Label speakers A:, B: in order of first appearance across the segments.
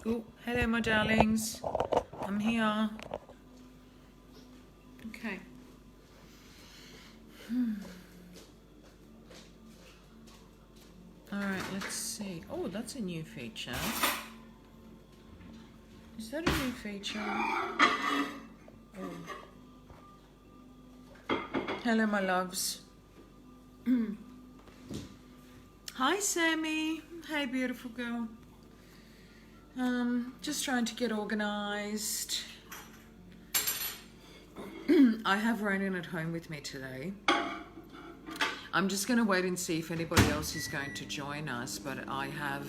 A: Cool. Hello, my darlings. I'm here. Okay. All right, let's see. Oh, that's a new feature. Is that a new feature? Oh. Hello, my loves. Hi, Sammy. Hey, beautiful girl. Just trying to get organized. I have Ronan at home with me today. I'm just going to wait and see if anybody else is going to join us, but I have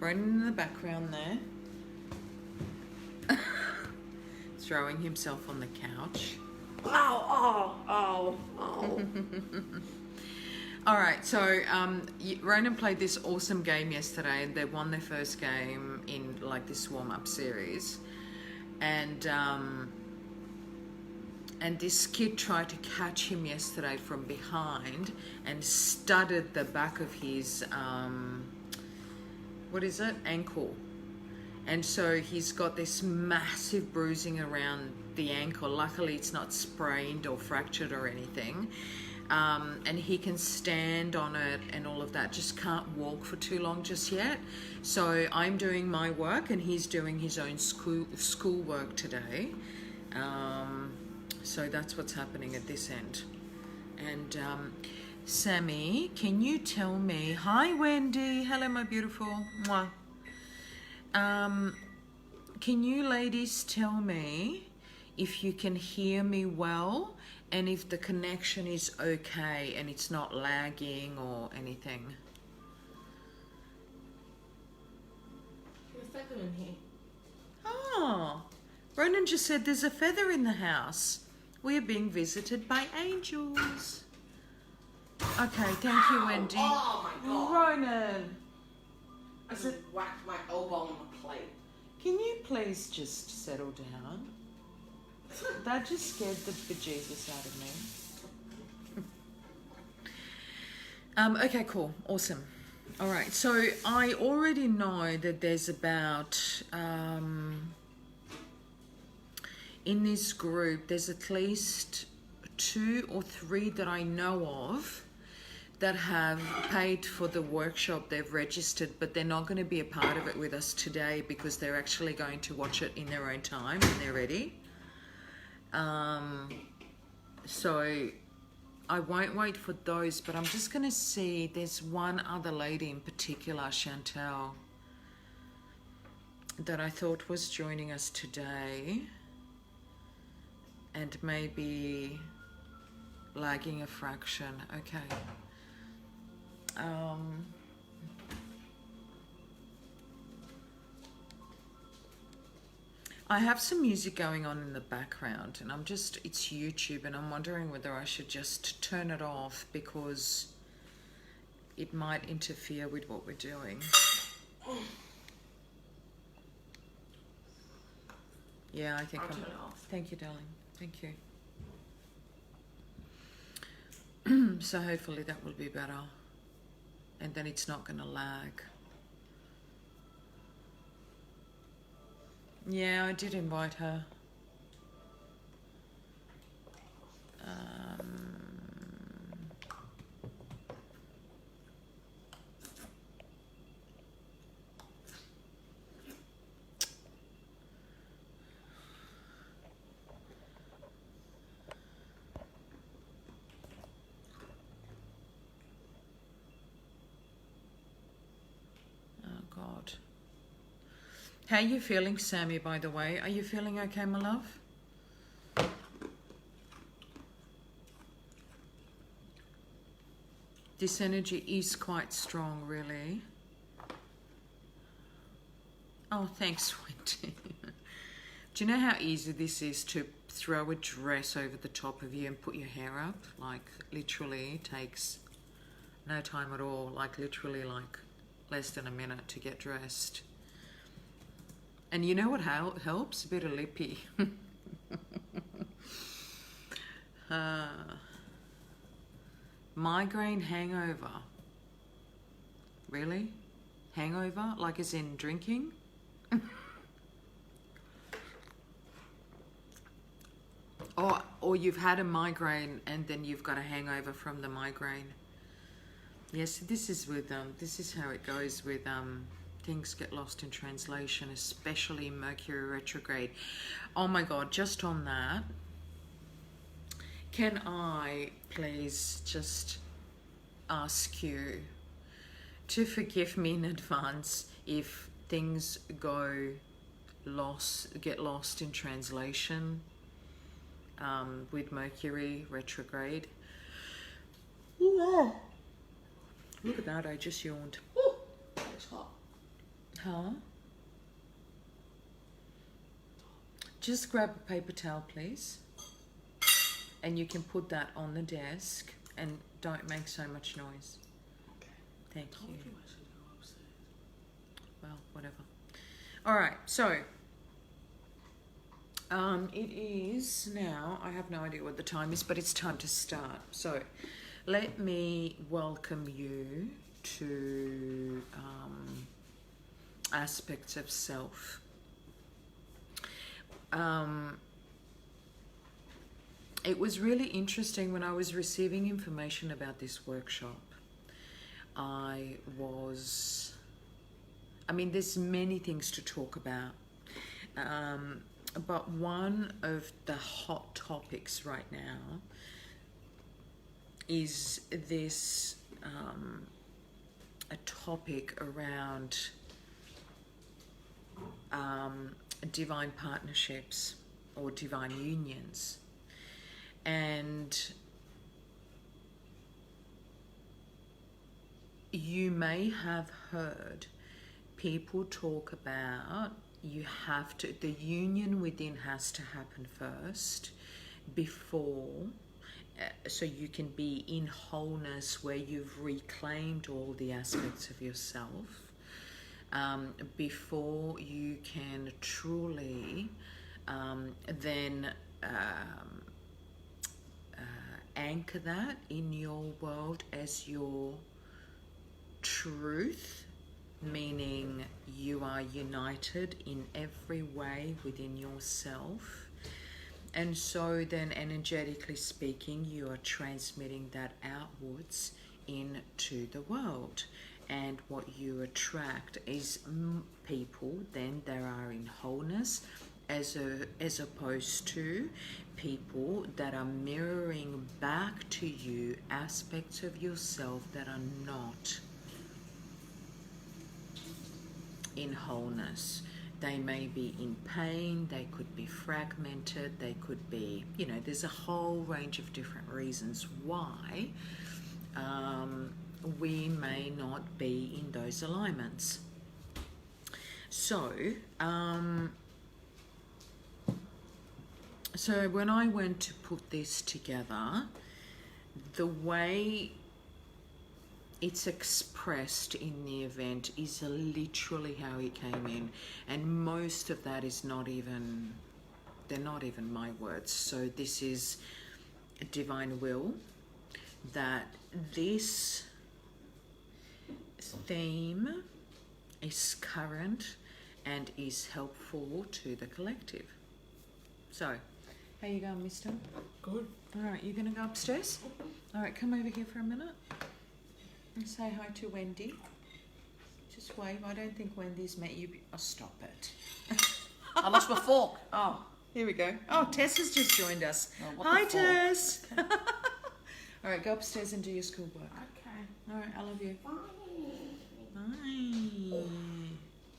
A: Ronan in the background there. Throwing himself on the couch.
B: Oh.
A: All right, so Ronan played this awesome game yesterday, and they won their first game in like this warm-up series, and this kid tried to catch him yesterday from behind and studded the back of his ankle, and so he's got this massive bruising around the ankle. Luckily, it's not sprained or fractured or anything. And he can stand on it and all of that, just can't walk for too long just yet. So I'm doing my work and he's doing his own school work today. So that's what's happening at this end. And Sammy, can you tell me, hi Wendy, hello my beautiful. Mwah. Can you ladies tell me if you can hear me well? And if the connection is okay and it's not lagging or anything.
B: There's a feather in here.
A: Oh, Ronan just said there's a feather in the house. We are being visited by angels. Okay, thank you, Wendy.
B: Oh my god.
A: Ronan.
B: I just whacked my elbow on the plate.
A: Can you please just settle down? That just scared the bejesus out of me. Okay, cool. Awesome. All right. So I already know that there's about, in this group, there's at least 2 or 3 that I know of that have paid for the workshop. They've registered, but they're not going to be a part of it with us today because they're actually going to watch it in their own time when they're ready. So I won't wait for those, but I'm just going to see, there's one other lady in particular, Chantel, that I thought was joining us today and maybe lagging a fraction. Okay. I have some music going on in the background and it's YouTube, and I'm wondering whether I should just turn it off because it might interfere with what we're doing. Yeah, I think
B: I'll turn it off.
A: Thank you, darling. Thank you. So hopefully that will be better. And then it's not going to lag. Yeah, I did invite her. Oh, God. How are you feeling, Sammy, by the way? Are you feeling okay, my love? This energy is quite strong, really. Oh, thanks, Wendy. Do you know how easy this is to throw a dress over the top of you and put your hair up? Like, literally takes no time at all. Like, literally, like, less than a minute to get dressed. And you know what helps? A bit of lippy. Migraine hangover. Really? Hangover? Like as in drinking? or you've had a migraine and then you've got a hangover from the migraine. Yes, this is how it goes with things get lost in translation, especially Mercury retrograde. Oh my God, just on that, can I please just ask you to forgive me in advance if things get lost in translation with Mercury retrograde. Ooh, look at that, I just yawned.
B: Ooh, it's hot.
A: Huh? Just grab a paper towel, please. And you can put that on the desk and don't make so much noise.
B: Okay.
A: Thank you.
B: I should go upstairs.
A: Well, whatever. All right, so it is now, I have no idea what the time is, but it's time to start. So let me welcome you to aspects of self. It was really interesting when I was receiving information about this workshop. There's many things to talk about. But one of the hot topics right now is this a topic around divine partnerships or divine unions. And you may have heard people talk about the union within has to happen first before, so you can be in wholeness where you've reclaimed all the aspects of yourself, before you can truly then anchor that in your world as your truth, meaning you are united in every way within yourself. And so then energetically speaking, you are transmitting that outwards into the world. And what you attract is people then that are in wholeness, as opposed to people that are mirroring back to you aspects of yourself that are not in wholeness. They may be in pain, they could be fragmented, they could be, there's a whole range of different reasons why we may not be in those alignments. So, so when I went to put this together, the way it's expressed in the event is literally how it came in, and most of that is they're not even my words. So this is divine will, that this theme is current and is helpful to the collective. So, how you going, mister?
B: Good.
A: All right, you going to go upstairs? All right, come over here for a minute and say hi to Wendy. Just wave. I don't think Wendy's met you. Oh, stop it.
B: I lost my fork.
A: Oh, here we go. Oh, Tess has just joined us.
B: Oh,
A: Hi, Tess. All right, go upstairs and do your schoolwork.
B: Okay.
A: All right, I love you.
B: Bye.
A: Bye.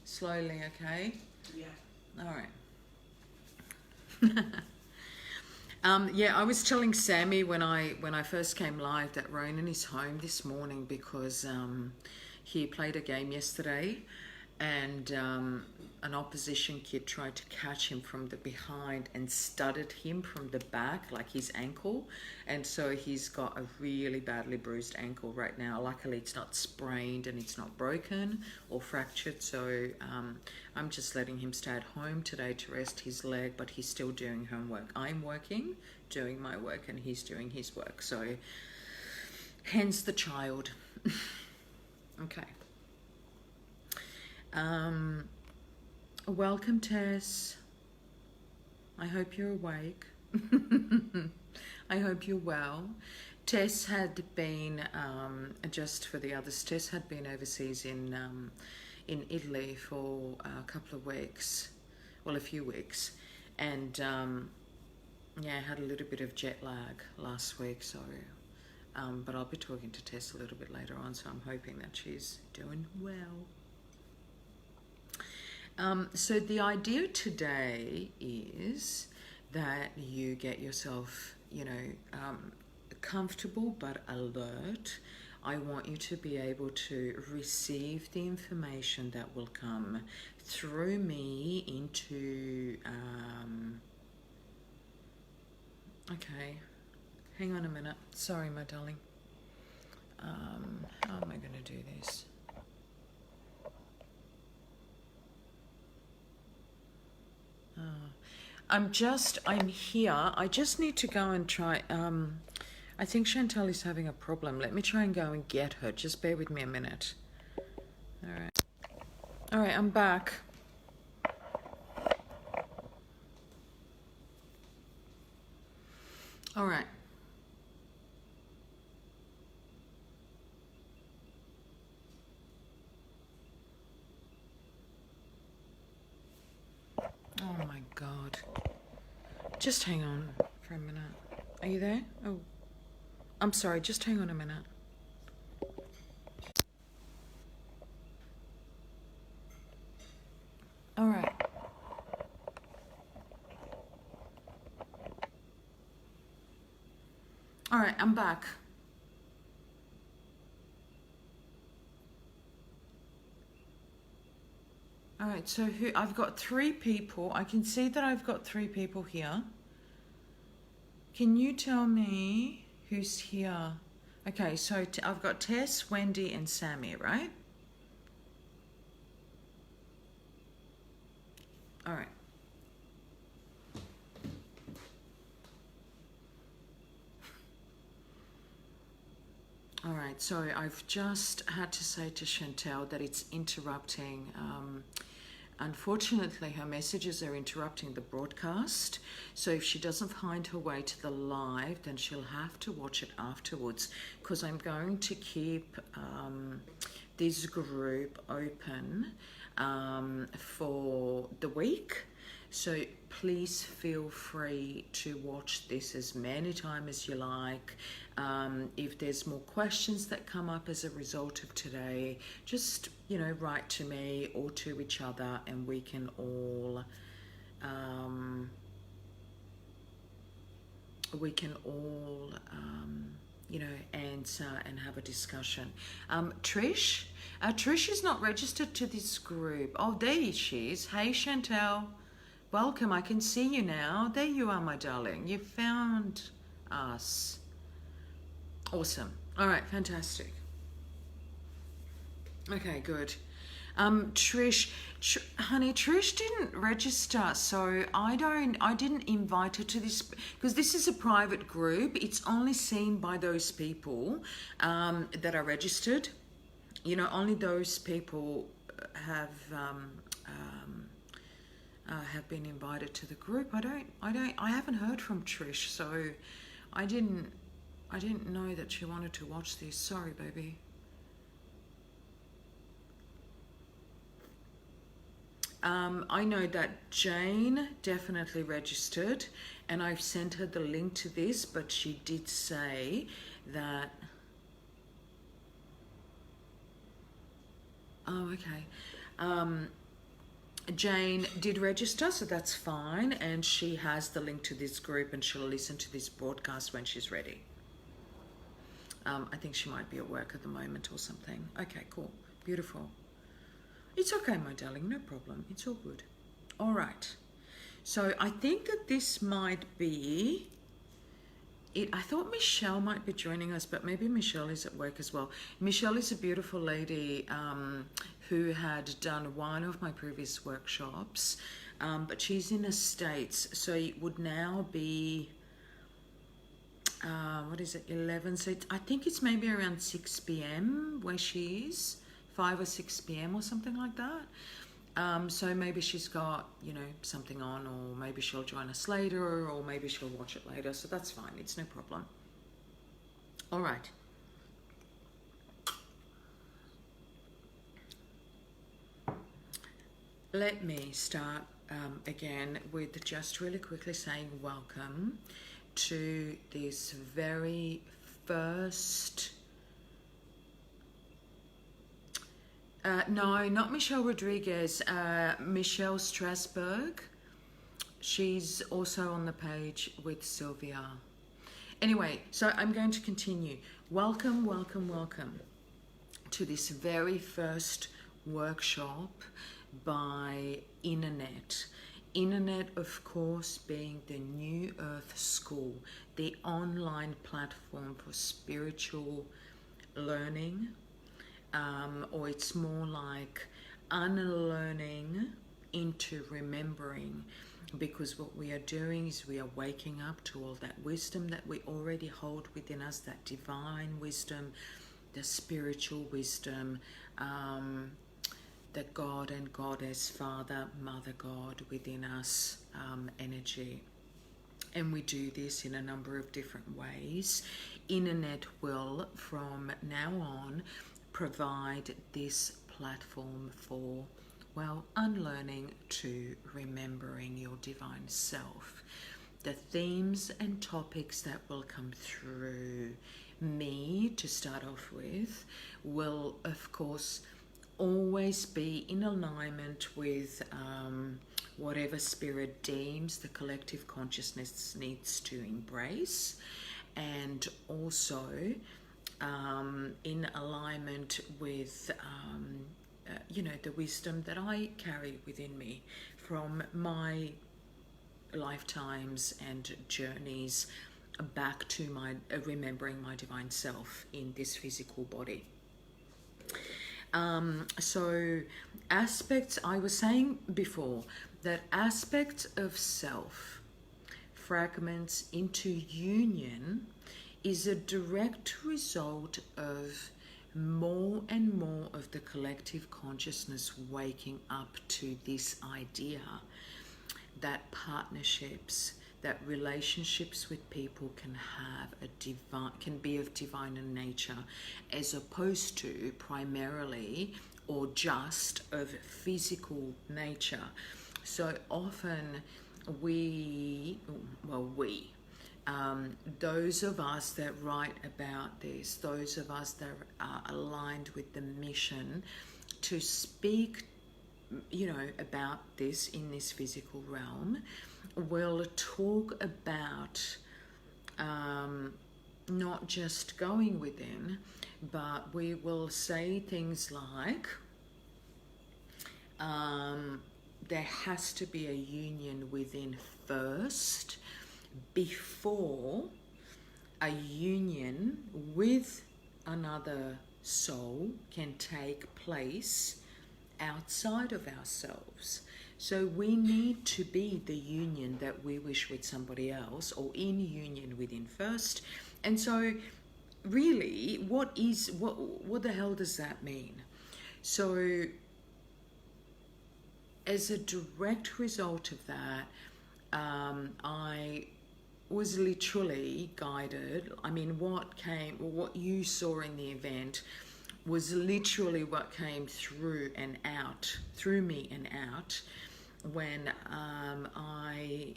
A: Slowly, okay?
B: Yeah.
A: All right. I was telling Sammy when I first came live that Ronan is home this morning because he played a game yesterday, and an opposition kid tried to catch him from the behind and studded him from the back, like his ankle, and so he's got a really badly bruised ankle right now. Luckily it's not sprained and it's not broken or fractured, so I'm just letting him stay at home today to rest his leg, but he's still doing homework. I'm working, doing my work, and he's doing his work, so hence the child. Okay. Welcome, Tess. I hope you're awake. I hope you're well. Tess had been, just for the others, Tess had been overseas in Italy for a couple of weeks, well, a few weeks, and yeah, I had a little bit of jet lag last week, so, but I'll be talking to Tess a little bit later on, so I'm hoping that she's doing well. So the idea today is that you get yourself, comfortable but alert. I want you to be able to receive the information that will come through me into, okay, hang on a minute. Sorry, my darling. How am I going to do this? I'm here. I just need to go and try. I think Chantal is having a problem. Let me try and go and get her. Just bear with me a minute. All right. All right, I'm back. All right. Oh my God. Just hang on for a minute. Are you there? Oh, I'm sorry. Just hang on a minute. All right. All right, I'm back. All right, so I've got 3 people. I can see that I've got 3 people here. Can you tell me who's here? Okay, so I've got Tess, Wendy, and Sammy, right? All right. All right, so I've just had to say to Chantal that it's interrupting. Unfortunately, her messages are interrupting the broadcast. So if she doesn't find her way to the live, then she'll have to watch it afterwards, because I'm going to keep this group open for the week. So please feel free to watch this as many times as you like. If there's more questions that come up as a result of today, just, write to me or to each other, and we can all answer and have a discussion. Trish is not registered to this group. Oh, there she is. Hey, Chantal. Welcome. I can see you now. There you are, my darling. You found us. Awesome. All right, fantastic. Okay, good. Trish, honey, Trish didn't register, so I didn't invite her to this, because this is a private group. It's only seen by those people that are registered. Only those people have been invited to the group. I haven't heard from Trish, so I didn't know that she wanted to watch this. Sorry, baby. I know that Jane definitely registered, and I've sent her the link to this, but she did say that... Oh, okay. Jane did register, so that's fine, and she has the link to this group, and she'll listen to this broadcast when she's ready. I think she might be at work at the moment or something. Okay, cool. Beautiful. It's okay, my darling. No problem. It's all good. All right. So I think that this might be it. I thought Michelle might be joining us, but maybe Michelle is at work as well. Michelle is a beautiful lady who had done one of my previous workshops, but she's in the States, so it would now be... what is it, 11? So I think it's maybe around 6 p.m. where she is, 5 or 6 p.m. or something like that. So maybe she's got, you know, something on, or maybe she'll join us later, or maybe she'll watch it later. So that's fine. It's no problem. All right. Let me start again with just really quickly saying welcome to this very first. No, not Michelle Rodriguez, Michelle Strasberg. She's also on the page with Sylvia. Anyway, so I'm going to continue. Welcome, welcome, welcome to this very first workshop by Internet. Internet, of course, being the New Earth School, the online platform for spiritual learning, or it's more like unlearning into remembering, because what we are doing is we are waking up to all that wisdom that we already hold within us, that divine wisdom, the spiritual wisdom, the God and Goddess, Father, Mother God within us energy. And we do this in a number of different ways. Internet will, from now on, provide this platform for, well, unlearning to remembering your divine self. The themes and topics that will come through me to start off with will, of course, always be in alignment with whatever spirit deems the collective consciousness needs to embrace, and also in alignment with you know, the wisdom that I carry within me from my lifetimes and journeys back to my remembering my divine self in this physical body. So aspects, I was saying before that aspects of self, fragments into union, is a direct result of more and more of the collective consciousness waking up to this idea that partnerships, that relationships with people can have a divine, can be of divine in nature, as opposed to primarily or just of physical nature. So often those of us that write about this, those of us that are aligned with the mission to speak, you know, about this in this physical realm, will talk about not just going within, but we will say things like there has to be a union within first before a union with another soul can take place outside of ourselves. So we need to be the union that we wish with somebody else, or in union within first. And so really, what the hell does that mean? So as a direct result of that, I was literally guided. I mean, what you saw in the event was literally what came through me and out, when I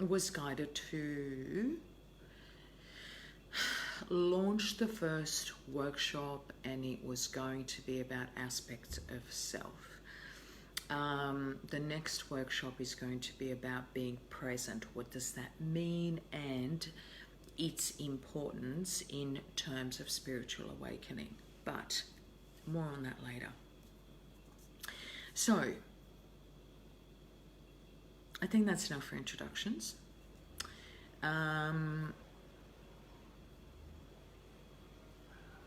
A: was guided to launch the first workshop, and it was going to be about aspects of self. The next workshop is going to be about being present. What does that mean, and its importance in terms of spiritual awakening? But more on that later. So I think that's enough for introductions. And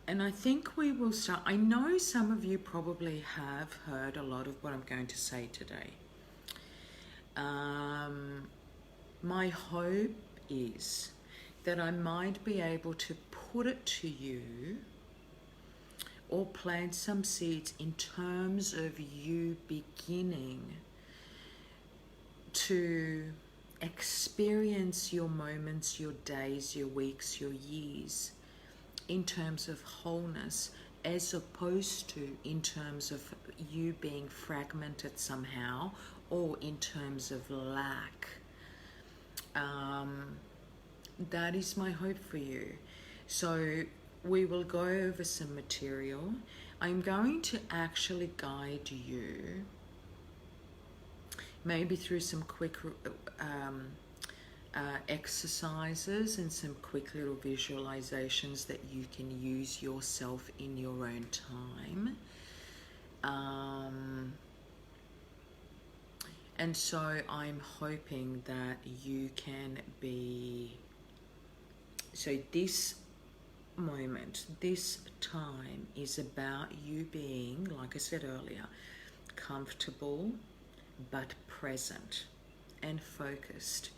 A: I think we will start. I know some of you probably have heard a lot of what I'm going to say today. My hope is that I might be able to put it to you, or plant some seeds in terms of you beginning to experience your moments, your days, your weeks, your years in terms of wholeness, as opposed to in terms of you being fragmented somehow, or in terms of lack. That is my hope for you. So we will go over some material. I'm going to actually guide you, maybe through some quick exercises and some quick little visualizations that you can use yourself in your own time. And so I'm hoping that you can be, so this moment, this time is about you being, like I said earlier, comfortable but present and focused,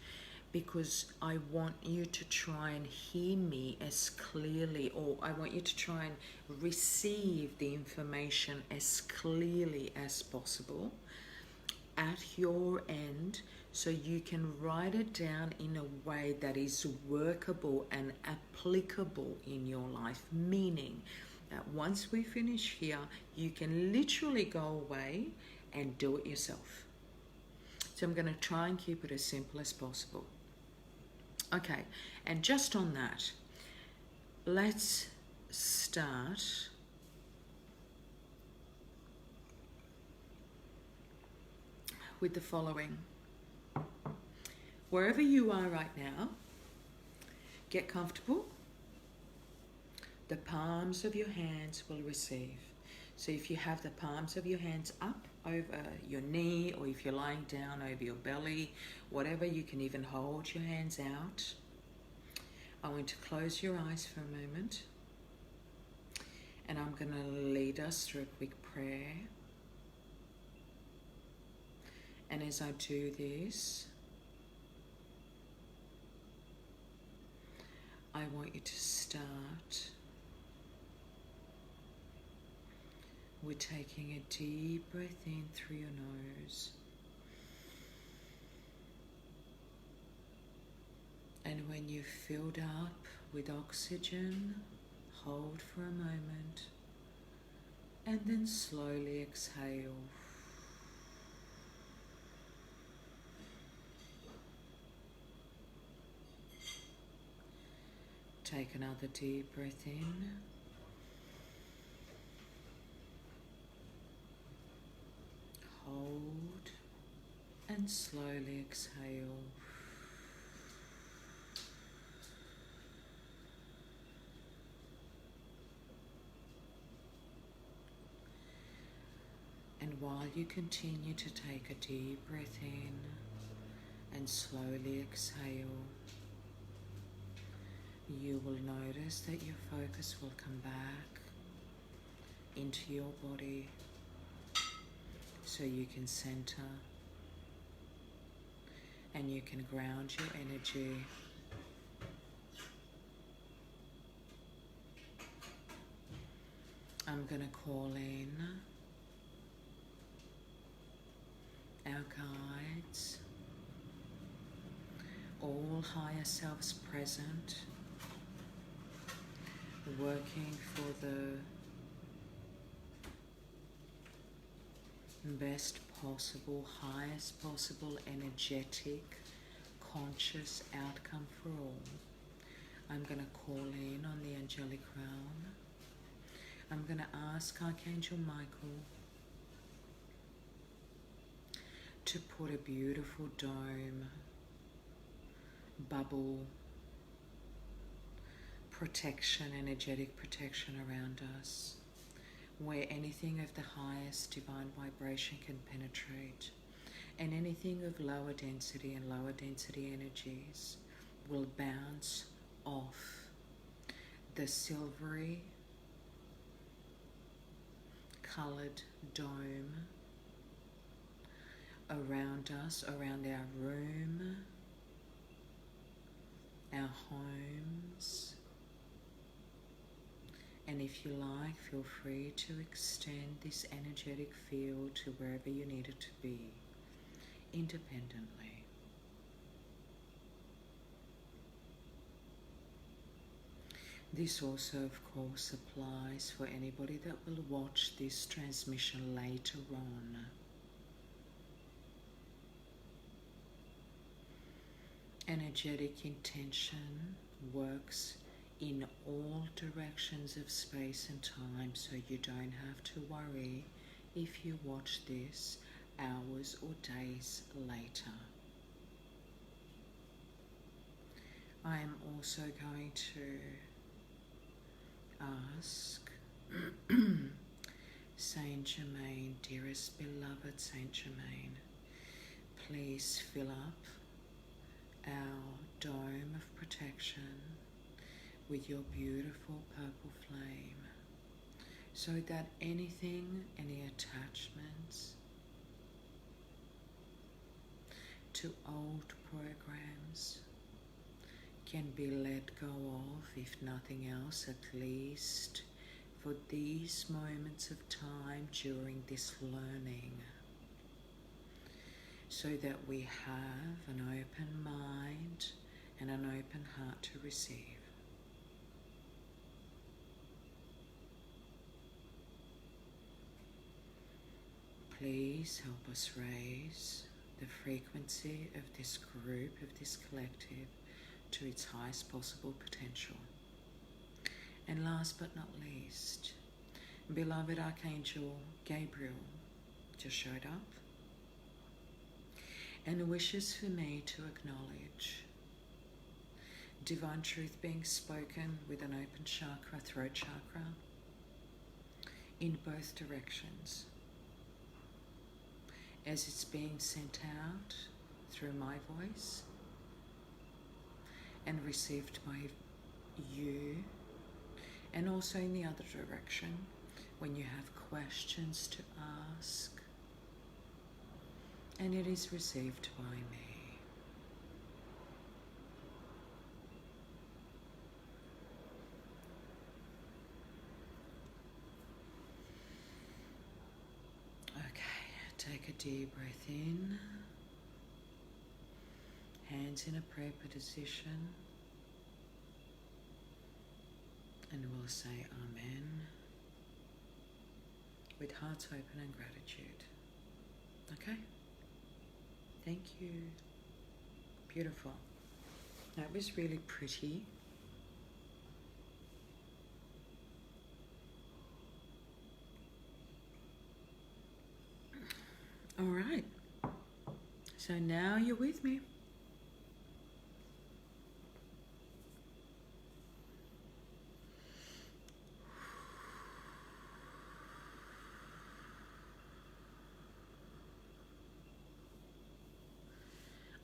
A: because I want you to try and hear me as clearly, or I want you to try and receive the information as clearly as possible at your end, so you can write it down in a way that is workable and applicable in your life, meaning that once we finish here, you can literally go away and do it yourself. So I'm going to try and keep it as simple as possible. Okay, and just on that, let's start with the following. Wherever you are right now, get comfortable. The palms of your hands will receive. So if you have the palms of your hands up over your knee, or if you're lying down over your belly, whatever, you can even hold your hands out. I want to close your eyes for a moment, and I'm going to lead us through a quick prayer. And as I do this, I want you to start with taking a deep breath in through your nose. And when you've filled up with oxygen, hold for a moment and then slowly exhale. Take another deep breath in. Hold and slowly exhale. And while you continue to take a deep breath in and slowly exhale, you will notice that your focus will come back into your body, so you can center and you can ground your energy. I'm going to call in our guides, all higher selves present, working for the best possible, highest possible energetic, conscious outcome for all. I'm going to call in on the angelic realm. I'm going to ask Archangel Michael to put a beautiful dome, bubble, protection, energetic protection around us, where anything of the highest divine vibration can penetrate, and anything of lower density and lower density energies will bounce off the silvery colored dome around us, around our room, our homes, And if you like, feel free to extend this energetic field to wherever you need it to be, independently. This also, of course, applies for anybody that will watch this transmission later on. Energetic intention works in all directions of space and time, so you don't have to worry if you watch this hours or days later. I am also going to ask Saint Germain, dearest beloved Saint Germain, please fill up our dome of protection with your beautiful purple flame, so that anything, any attachments to old programs can be let go of, if nothing else, at least for these moments of time during this learning, so that we have an open mind and an open heart to receive. Please help us raise the frequency of this group, of this collective, to its highest possible potential. And last but not least, beloved Archangel Gabriel just showed up and wishes for me to acknowledge divine truth being spoken with an open chakra, throat chakra, in both directions, as it's being sent out through my voice and received by you, and also in the other direction when you have questions to ask, and it is received by me. Take a deep breath in, hands in a prayer position, and we'll say Amen with hearts open and gratitude. Okay? Thank you. Beautiful. That was really pretty. All right, so now you're with me.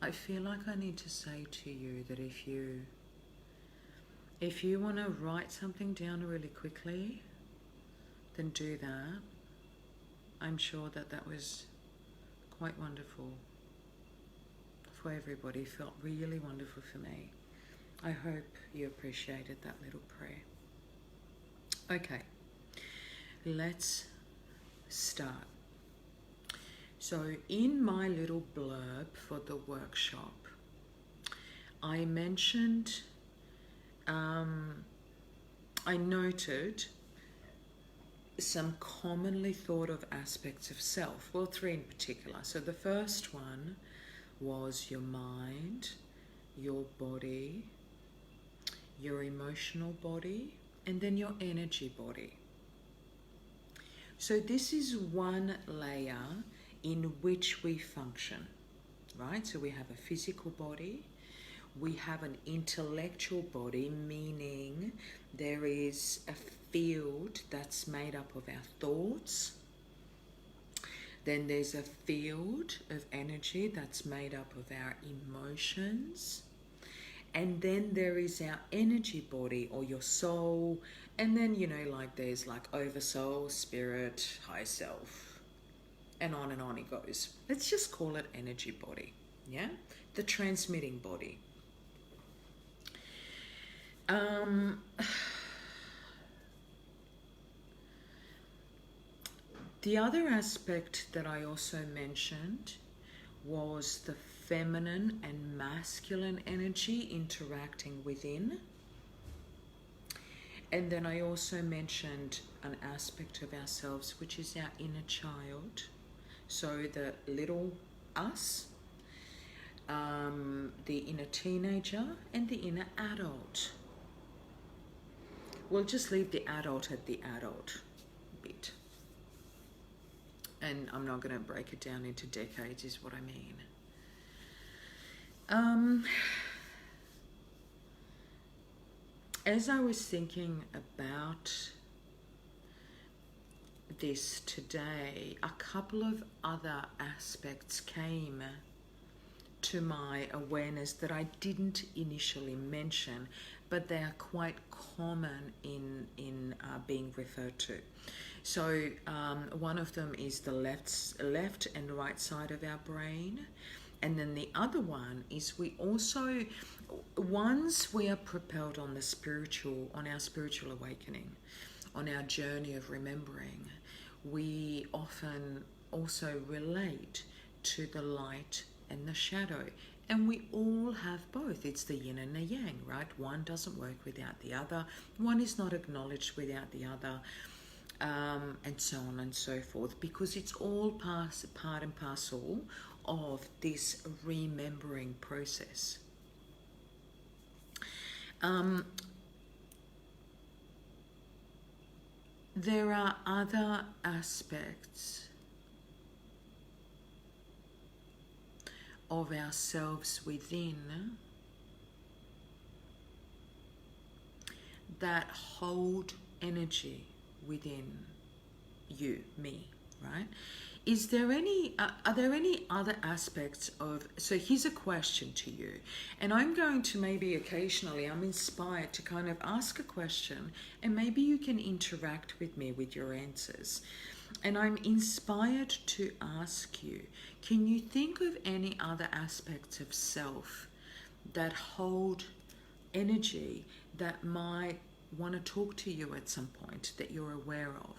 A: I feel like I need to say to you that if you want to write something down really quickly, then do that. I'm sure that was quite wonderful for everybody. It felt really wonderful for me. I hope you appreciated that little prayer. Okay, let's start. So in my little blurb for the workshop, I mentioned, I noted some commonly thought of aspects of self, well, 3 in particular. So the first one was your mind, your body, your emotional body, and then your energy body. So this is one layer in which we function, right? So we have a physical body, we have an intellectual body, meaning there is a field that's made up of our thoughts. Then there's a field of energy that's made up of our emotions. And then there is our energy body, or your soul. And then, like there's like oversoul, spirit, high self, and on it goes. Let's just call it energy body, yeah? The transmitting body. The other aspect that I also mentioned was the feminine and masculine energy interacting within. And then I also mentioned an aspect of ourselves, which is our inner child. So the little us, the inner teenager, and the inner adult. We'll just leave the adult at the adult bit. And I'm not going to break it down into decades, is what I mean. As I was thinking about this today, a couple of other aspects came to my awareness that I didn't initially mention, but they are quite common in being referred to. So one of them is the left and right side of our brain. And then the other one is we also, once we are propelled on our spiritual awakening, on our journey of remembering, we often also relate to the light and the shadow. And we all have both. It's the yin and the yang, right? One doesn't work without the other. One is not acknowledged without the other. And so on and so forth, because it's all part and parcel of this remembering process. There are other aspects of ourselves within that hold energy within you, me, right? Is there any, are there any other aspects of, so here's a question to you, and I'm going to maybe occasionally, I'm inspired to kind of ask a question, and maybe you can interact with me with your answers. And I'm inspired to ask you, can you think of any other aspects of self that hold energy that might want to talk to you at some point that you're aware of?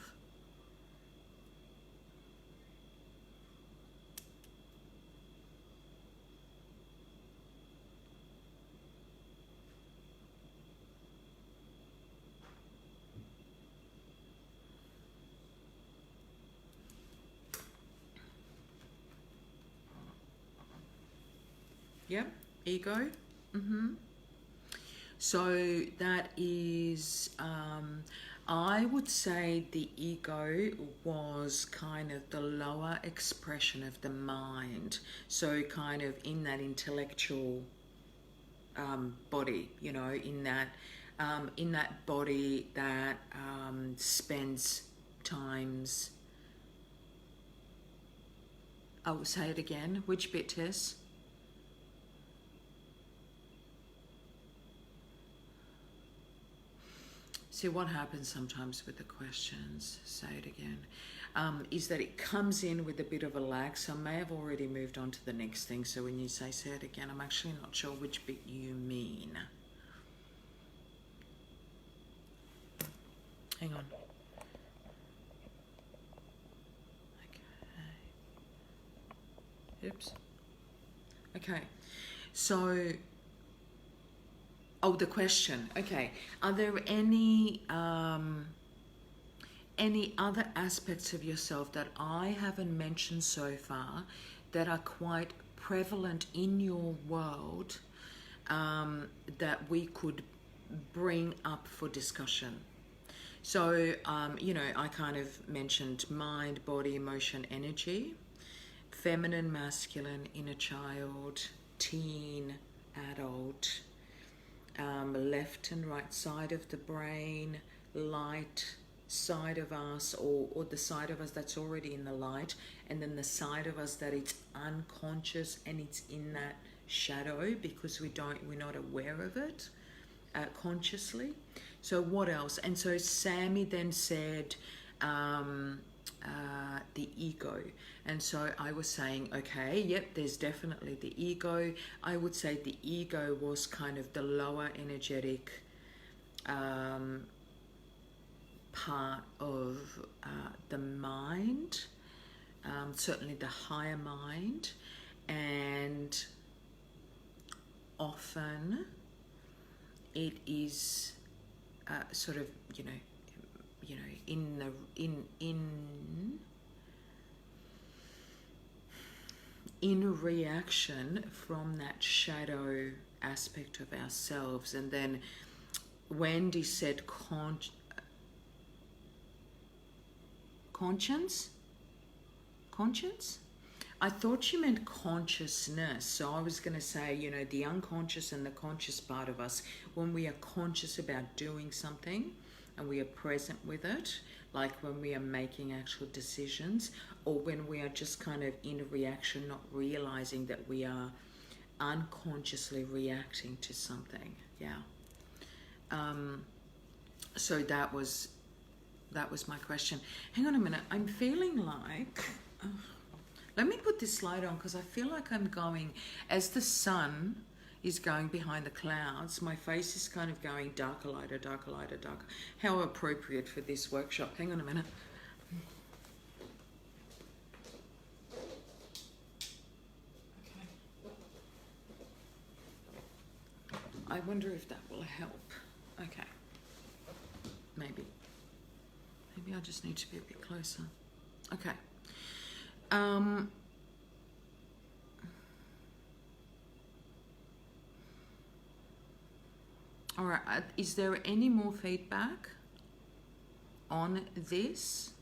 A: Yep, ego. So that is, I would say the ego was kind of the lower expression of the mind. So kind of in that intellectual body, you know, in that body that spends times. I will say it again. Which bit, Tess? See, what happens sometimes with the questions, say it again, is that it comes in with a bit of a lag. So I may have already moved on to the next thing. So when you say it again, I'm actually not sure which bit you mean. Hang on. Okay. Oops. Okay. So... oh, the question. Okay. Are there any other aspects of yourself that I haven't mentioned so far that are quite prevalent in your world that we could bring up for discussion? So, you know, I kind of mentioned mind, body, emotion, energy, feminine, masculine, inner child, teen, adult, left and right side of the brain, light side of us, or the side of us that's already in the light, and then the side of us that it's unconscious and it's in that shadow because we're not aware of it consciously. So what else? And so Sammy then said the ego. And so I was saying, okay, yep, there's definitely the ego. I would say the ego was kind of the lower energetic part of the mind, certainly the higher mind, and often it is sort of, in a reaction from that shadow aspect of ourselves. And then Wendy said conscience? I thought she meant consciousness. So I was going to say, the unconscious and the conscious part of us, when we are conscious about doing something and we are present with it, like when we are making actual decisions, or when we are just kind of in a reaction, not realizing that we are unconsciously reacting to something. Yeah. So that was my question. Hang on a minute. I'm feeling like... let me put this slide on, because I feel like I'm going... As the sun is going behind the clouds, my face is kind of going darker, lighter, darker, lighter, darker. How appropriate for this workshop. Hang on a minute. I wonder if that will help. Okay. Maybe I just need to be a bit closer. Okay. All right. Is there any more feedback on this?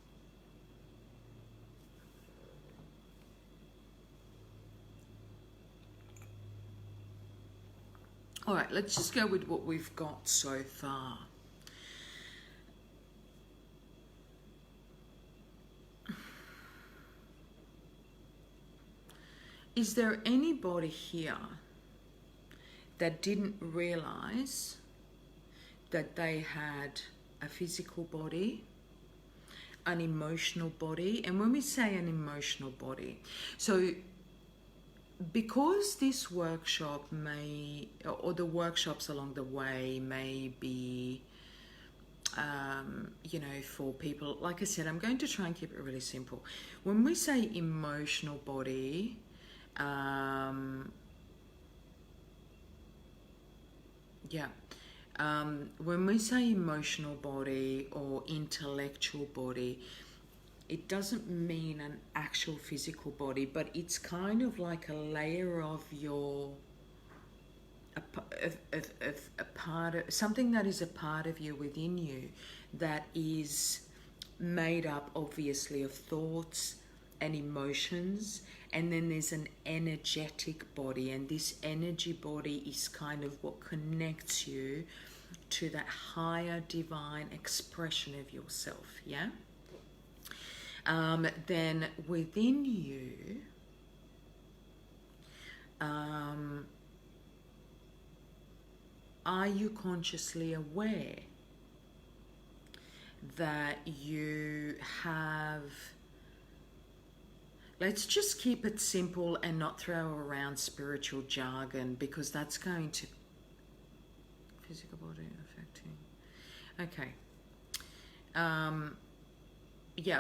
A: All right. Let's just go with what we've got so far. Is there anybody here that didn't realize that they had a physical body, an emotional body? And when we say an emotional body, so because this workshop or the workshops along the way may be, for people, like I said, I'm going to try and keep it really simple. When we say emotional body, when we say emotional body or intellectual body, it doesn't mean an actual physical body, but it's kind of like a layer of a part of something that is a part of you, within you, that is made up obviously of thoughts and emotions, and then there's an energetic body, and this energy body is kind of what connects you to that higher divine expression of yourself. Then within you, are you consciously aware that you have... Let's just keep it simple and not throw around spiritual jargon, because that's going to... Physical body affecting... Okay.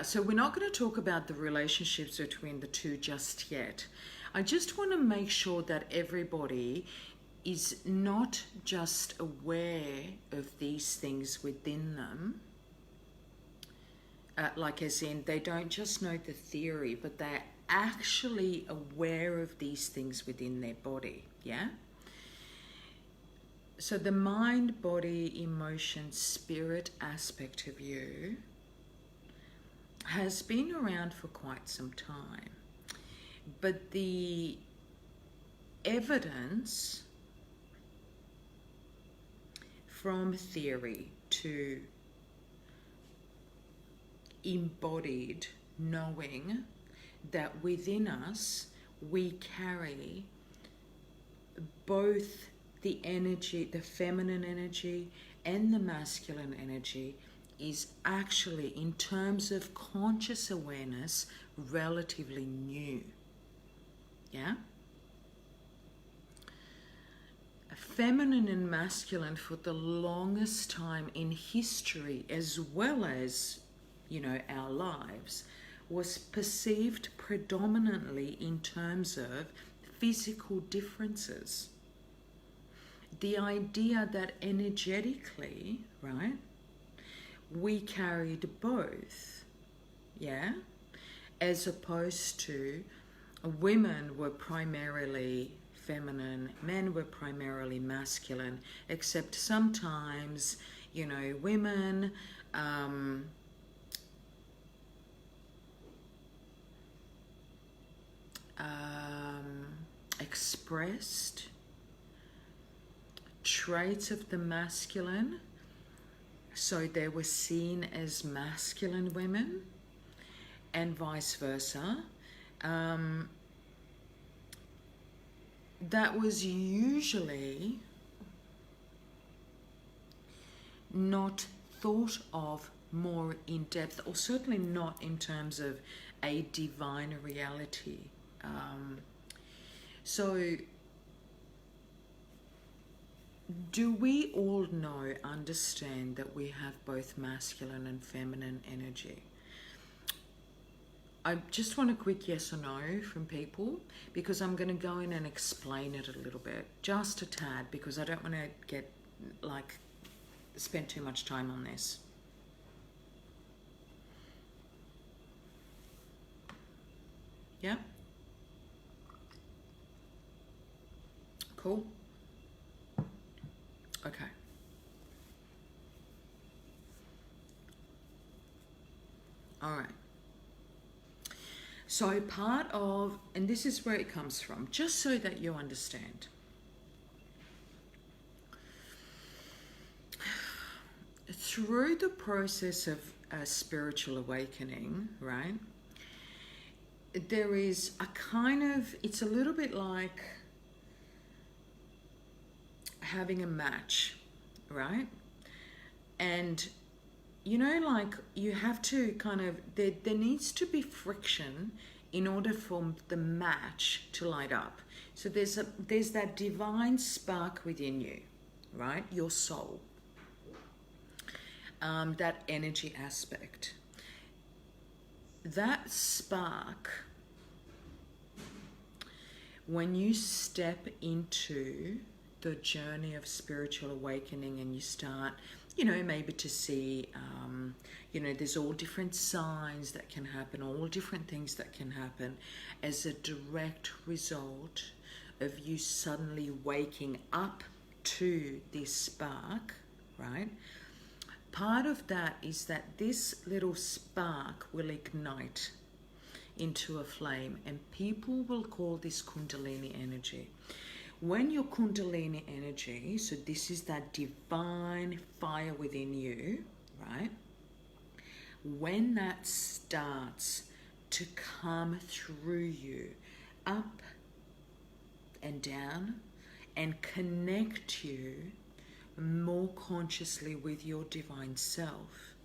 A: So we're not going to talk about the relationships between the two just yet. I just want to make sure that everybody is not just aware of these things within them, like as in they don't just know the theory, but they're actually aware of these things within their body. So the mind, body, emotion, spirit aspect of you has been around for quite some time, but the evidence from theory to embodied knowing that within us we carry both the energy, the feminine energy and the masculine energy, is actually, in terms of conscious awareness, relatively new. feminine and masculine for the longest time in history, as well as, you know, our lives, was perceived predominantly in terms of physical differences. The idea that energetically, right, we carried both, yeah, as opposed to women were primarily feminine, men were primarily masculine, except sometimes, you know, women expressed traits of the masculine, so they were seen as masculine women, and vice versa. That was usually not thought of more in depth, or certainly not in terms of a divine reality. So do we all know, understand that we have both masculine and feminine energy? I just want a quick yes or no from people, because I'm going to go in and explain it a little bit, just a tad, because I don't want to get, like, spend too much time on this. Yeah? Cool? Okay. All right. So part of, and this is where it comes from, just so that you understand. Through the process of a spiritual awakening, right, there is a kind of, it's a little bit like having a match, right? And you know, like, you have to kind of, there needs to be friction in order for the match to light up. So there's that divine spark within you, right? Your soul, that energy aspect. That spark, when you step into the journey of spiritual awakening and you start, you know, maybe to see, you know, there's all different signs that can happen, all different things that can happen as a direct result of you suddenly waking up to this spark, right? Part of that is that this little spark will ignite into a flame, and people will call this Kundalini energy. When your Kundalini energy, so this is that divine fire within you, right? When that starts to come through you, up and down, and connect you more consciously with your divine self,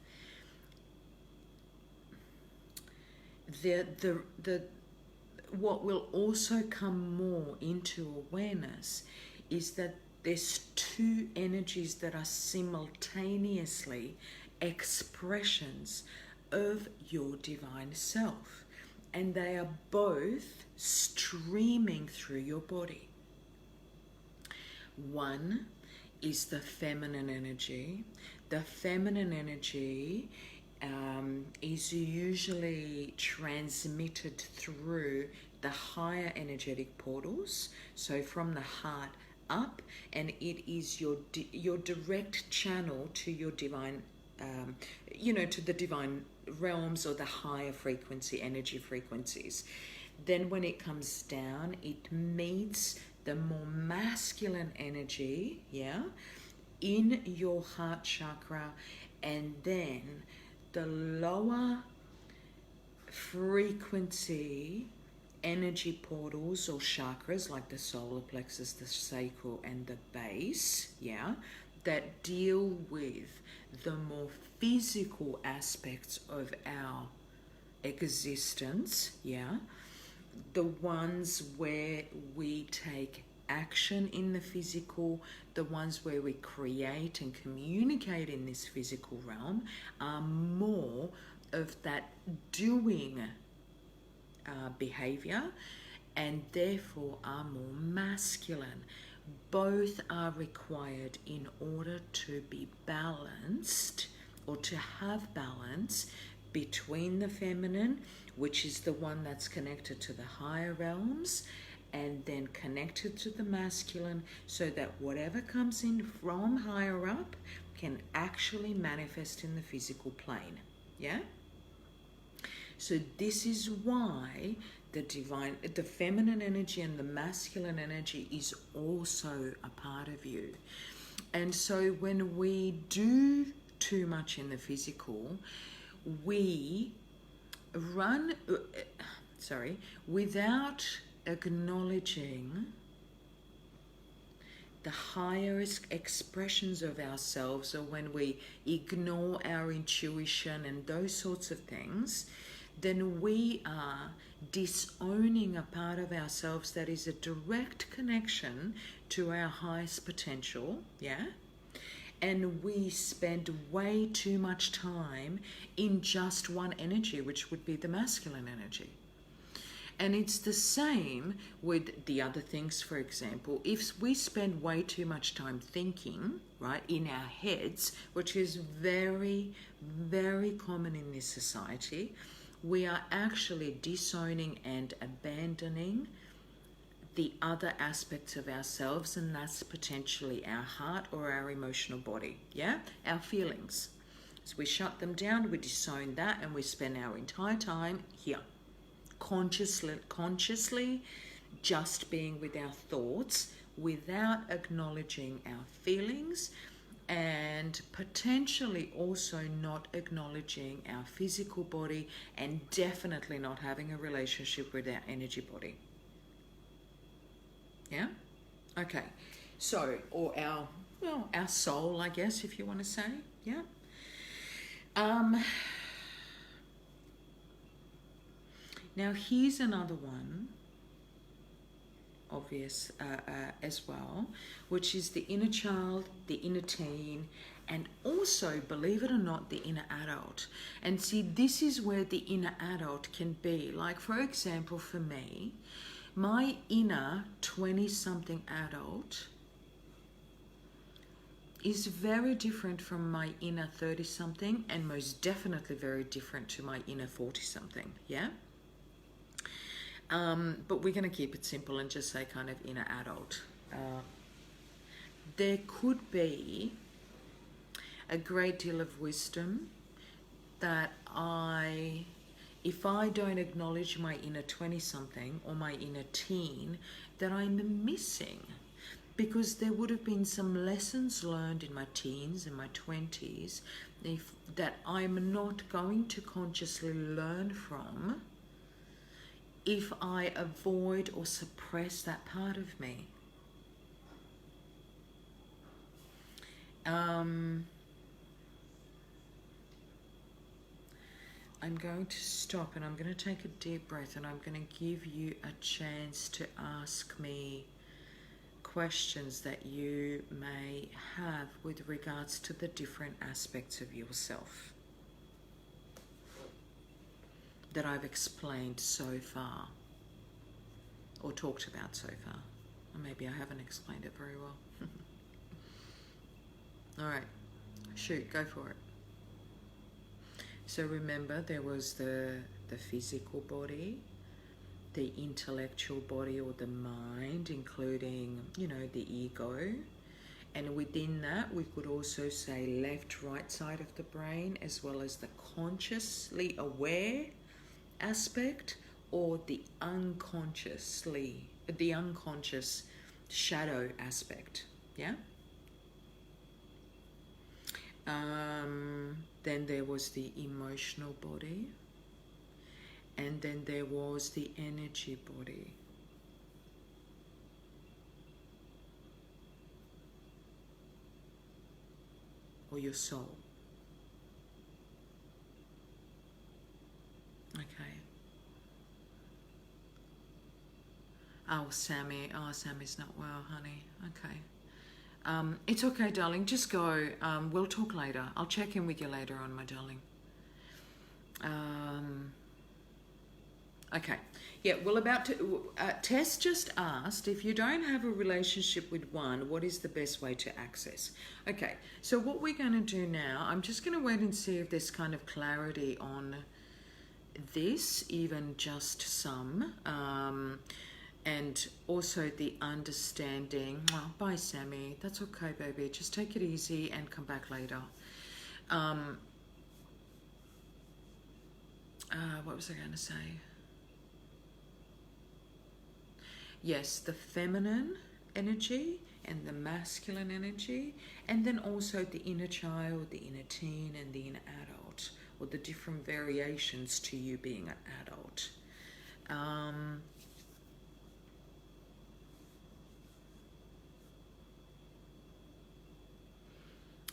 A: what will also come more into awareness is that there's two energies that are simultaneously expressions of your divine self, and they are both streaming through your body. One is the feminine energy. The feminine energy is usually transmitted through the higher energetic portals, so from the heart up, and it is your direct channel to your divine, you know, to the divine realms or the higher frequency energy frequencies. Then when it comes down, it meets the more masculine energy, yeah, in your heart chakra, and then the lower frequency energy portals or chakras, like the solar plexus, the sacral, and the base, yeah, that deal with the more physical aspects of our existence, yeah, the ones where we take action in the physical, the ones where we create and communicate in this physical realm, are more of that doing behavior, and therefore are more masculine. Both are required in order to be balanced, or to have balance between the feminine, which is the one that's connected to the higher realms, and then connected to the masculine, so that whatever comes in from higher up can actually manifest in the physical plane. Yeah? So this is why the feminine energy and the masculine energy is also a part of you. And so when we do too much in the physical, we run, without acknowledging the higher expressions of ourselves, or when we ignore our intuition and those sorts of things, then we are disowning a part of ourselves that is a direct connection to our highest potential, yeah? And we spend way too much time in just one energy, which would be the masculine energy. And it's the same with the other things. For example, if we spend way too much time thinking, right, in our heads, which is very, very common in this society, we are actually disowning and abandoning the other aspects of ourselves, and that's potentially our heart or our emotional body, yeah? Our feelings. So we shut them down, we disown that, and we spend our entire time here, consciously just being with our thoughts without acknowledging our feelings, and potentially also not acknowledging our physical body, and definitely not having a relationship with our energy body. Yeah? Okay. So, or our soul, I guess, if you want to say. Yeah? Now, here's another one, obvious as well, which is the inner child, the inner teen, and also, believe it or not, the inner adult. And see, this is where the inner adult can be. Like, for example, for me, my inner 20-something adult is very different from my inner 30-something, and most definitely very different to my inner 40-something, yeah? But we're going to keep it simple and just say kind of inner adult. There could be a great deal of wisdom that if I don't acknowledge my inner 20-something or my inner teen, that I'm missing. Because there would have been some lessons learned in my teens and my 20s that I'm not going to consciously learn from if I avoid or suppress that part of me. I'm going to stop, and I'm going to take a deep breath, and I'm going to give you a chance to ask me questions that you may have with regards to the different aspects of yourself that I've explained so far, or talked about so far. Or maybe I haven't explained it very well. All right, shoot, go for it. So remember, there was the physical body, the intellectual body or the mind, including, the ego. And within that, we could also say left, right side of the brain, as well as the consciously aware aspect, or the unconscious shadow aspect. Yeah? Then there was the emotional body, and then there was the energy body. Or your soul. Okay. Oh, Sammy. Oh, Sammy's not well, honey. Okay. It's okay, darling. Just go. We'll talk later. I'll check in with you later on, my darling. Okay. Yeah, well, Tess just asked, if you don't have a relationship with one, what is the best way to access? Okay, so what we're going to do now, I'm just going to wait and see if there's kind of clarity on this, even just some. And also the understanding. Oh, bye, Sammy. That's okay, baby. Just take it easy and come back later. What was I going to say? Yes, the feminine energy and the masculine energy, and then also the inner child, the inner teen, and the inner adult, or the different variations to you being an adult.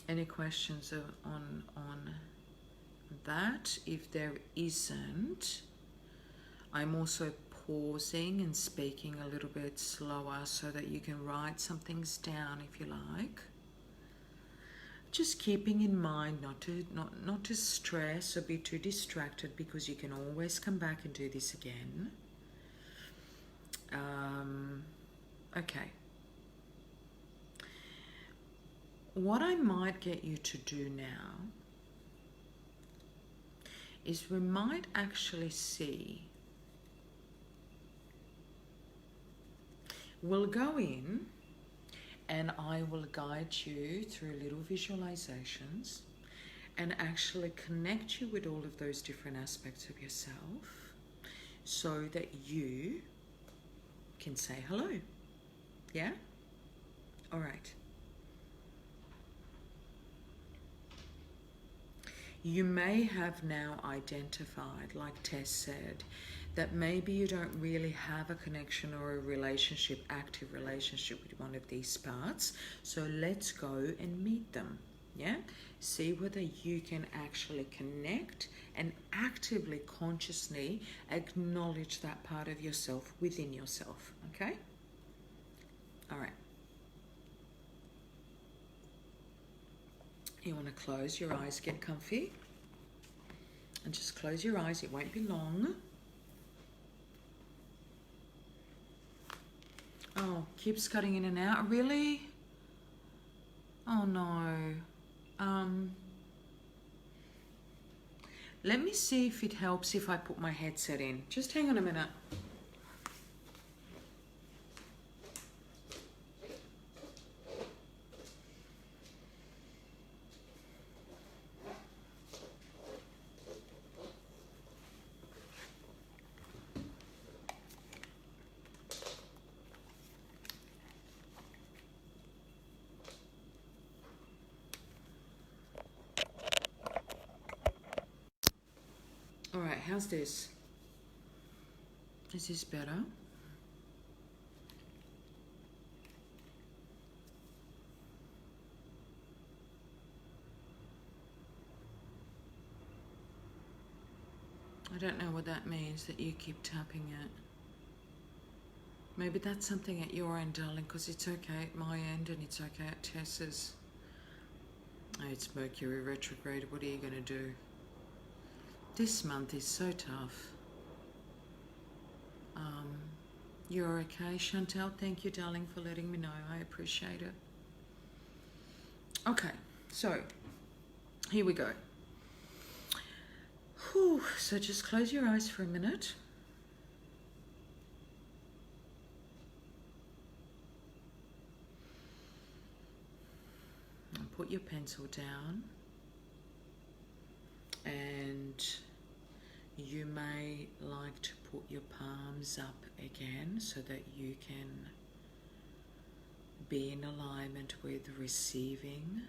A: Any questions on that? If there isn't, I'm also pausing and speaking a little bit slower so that you can write some things down if you like. Just keeping in mind not to stress or be too distracted, because you can always come back and do this again. Okay. What I might get you to do now is we might actually see, we'll go in and I will guide you through little visualizations and actually connect you with all of those different aspects of yourself so that you can say hello. Yeah? All right. You may have now identified, like Tess said, that maybe you don't really have a connection or a relationship, active relationship with one of these parts. So let's go and meet them. Yeah? See whether you can actually connect and actively, consciously acknowledge that part of yourself within yourself. Okay? All right. You want to close your eyes, get comfy, and just close your eyes. It won't be long. Oh, keeps cutting in and out. Really? Oh no. Let me see if it helps if I put my headset in. Just hang on a minute. All right, how's this? Is this better? I don't know what that means, that you keep tapping it. Maybe that's something at your end, darling, because it's okay at my end and it's okay at Tess's. Oh, it's Mercury retrograde. What are you going to do? This month is so tough. You're okay, Chantel. Thank you, darling, for letting me know. I appreciate it. Okay, so here we go. Whew, so just close your eyes for a minute. And put your pencil down. And you may like to put your palms up again so that you can be in alignment with receiving.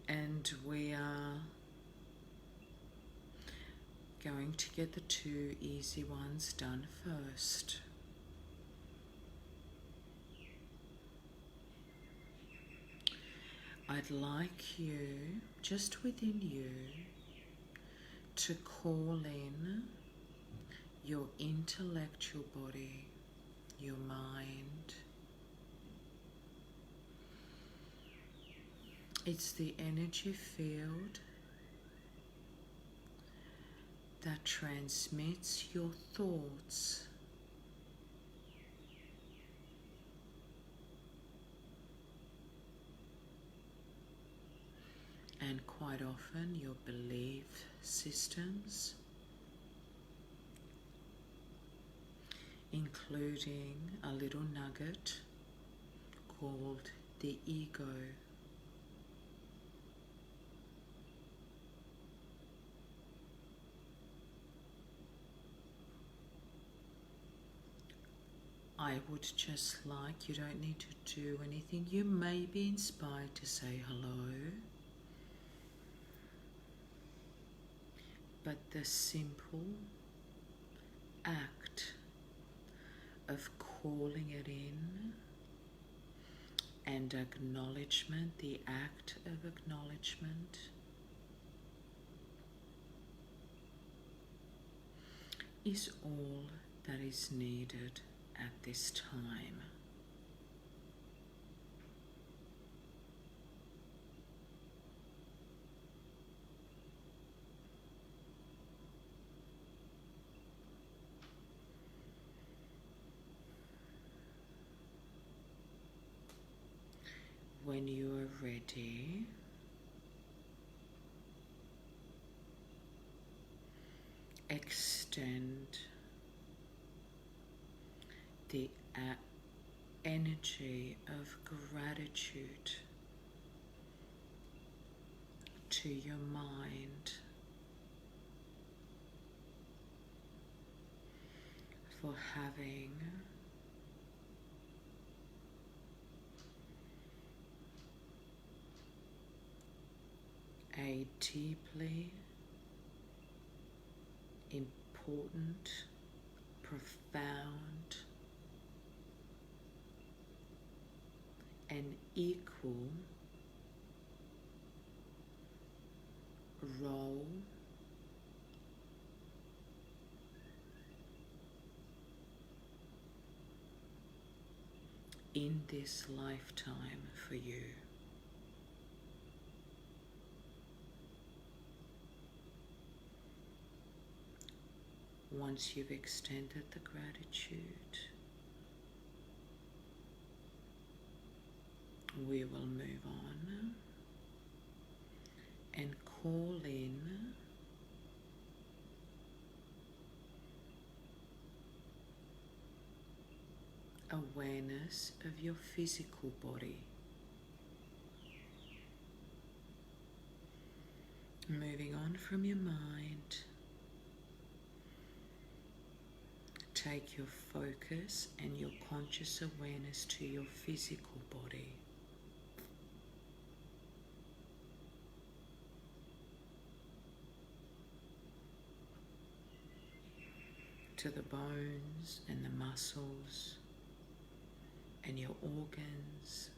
A: And we are going to get the two easy ones done first. I'd like you, just within you, to call in your intellectual body, your mind. It's the energy field that transmits your thoughts and quite often your belief systems, including a little nugget called the ego. I would just like, you don't need to do anything. You may be inspired to say hello, but the simple act of calling it in and acknowledgement, the act of acknowledgement, is all that is needed at this time. When you are ready, extend the energy of gratitude to your mind for having a deeply important, profound, and equal role in this lifetime for you. Once you've extended the gratitude, we will move on and call in awareness of your physical body. Moving on from your mind, take your focus and your conscious awareness to your physical body. To the bones and the muscles and your organs,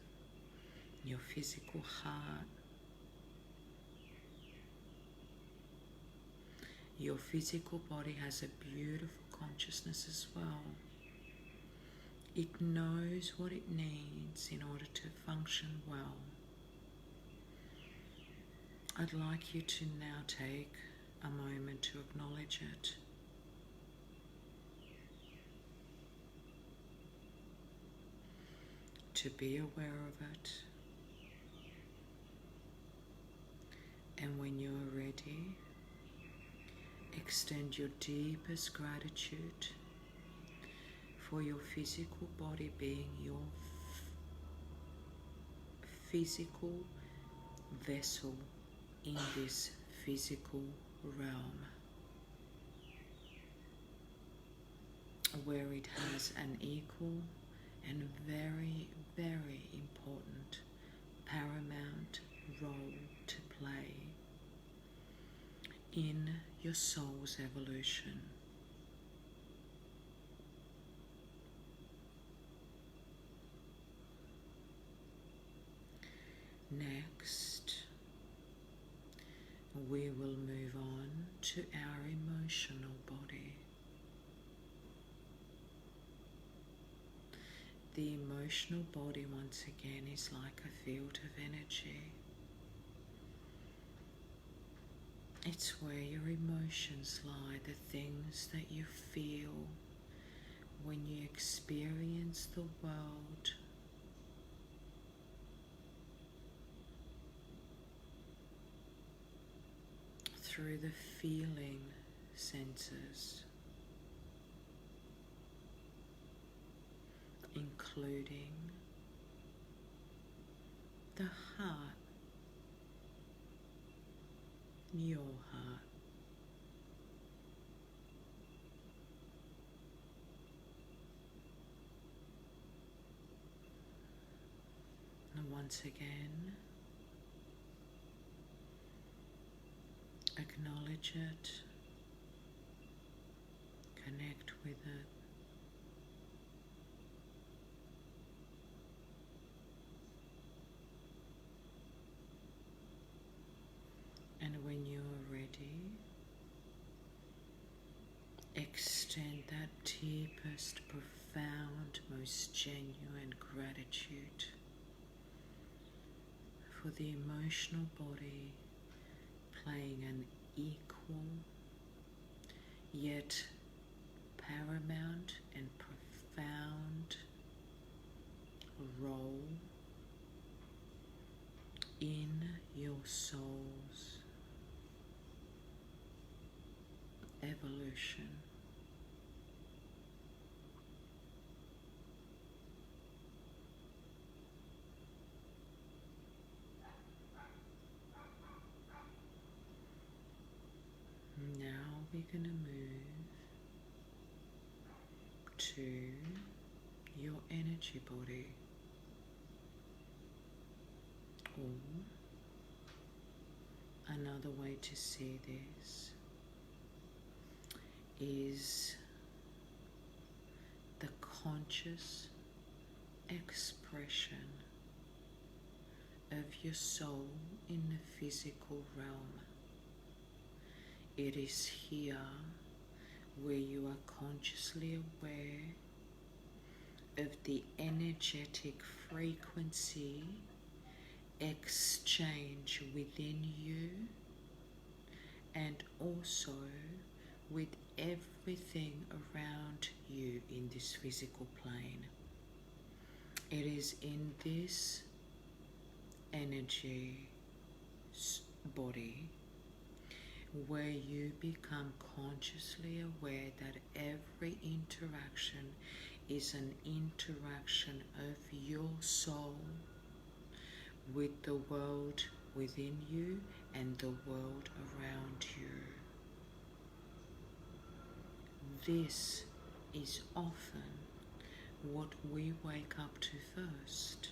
A: your physical heart. Your physical body has a beautiful consciousness as well. It knows what it needs in order to function well. I'd like you to now take a moment to acknowledge it. To be aware of it. And when you're ready, extend your deepest gratitude for your physical body being your physical vessel in this physical realm, where it has an equal and very, very important paramount role to play in your soul's evolution. Next, we will move on to our emotional body. The emotional body, once again, is like a field of energy. It's where your emotions lie, the things that you feel when you experience the world. Through the feeling senses, including the heart, your heart. And once again, acknowledge it, connect with it. And when you are ready, extend that deepest, profound, most genuine gratitude for the emotional body playing an equal yet paramount and profound role in your soul's evolution. Now we're going to move to your energy body, or another way to see this is the conscious expression of your soul in the physical realm. It is here where you are consciously aware of the energetic frequency exchange within you and also with everything around you in this physical plane. It is in this energy body where you become consciously aware that every interaction is an interaction of your soul with the world within you and the world around you. This is often what we wake up to first.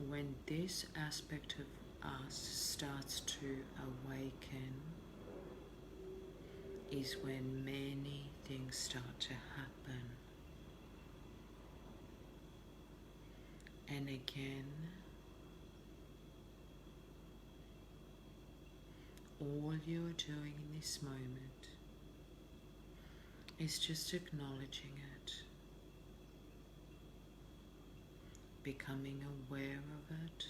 A: When this aspect of us starts to awaken is when many things start to happen. And again, all you're doing in this moment is just acknowledging it, becoming aware of it,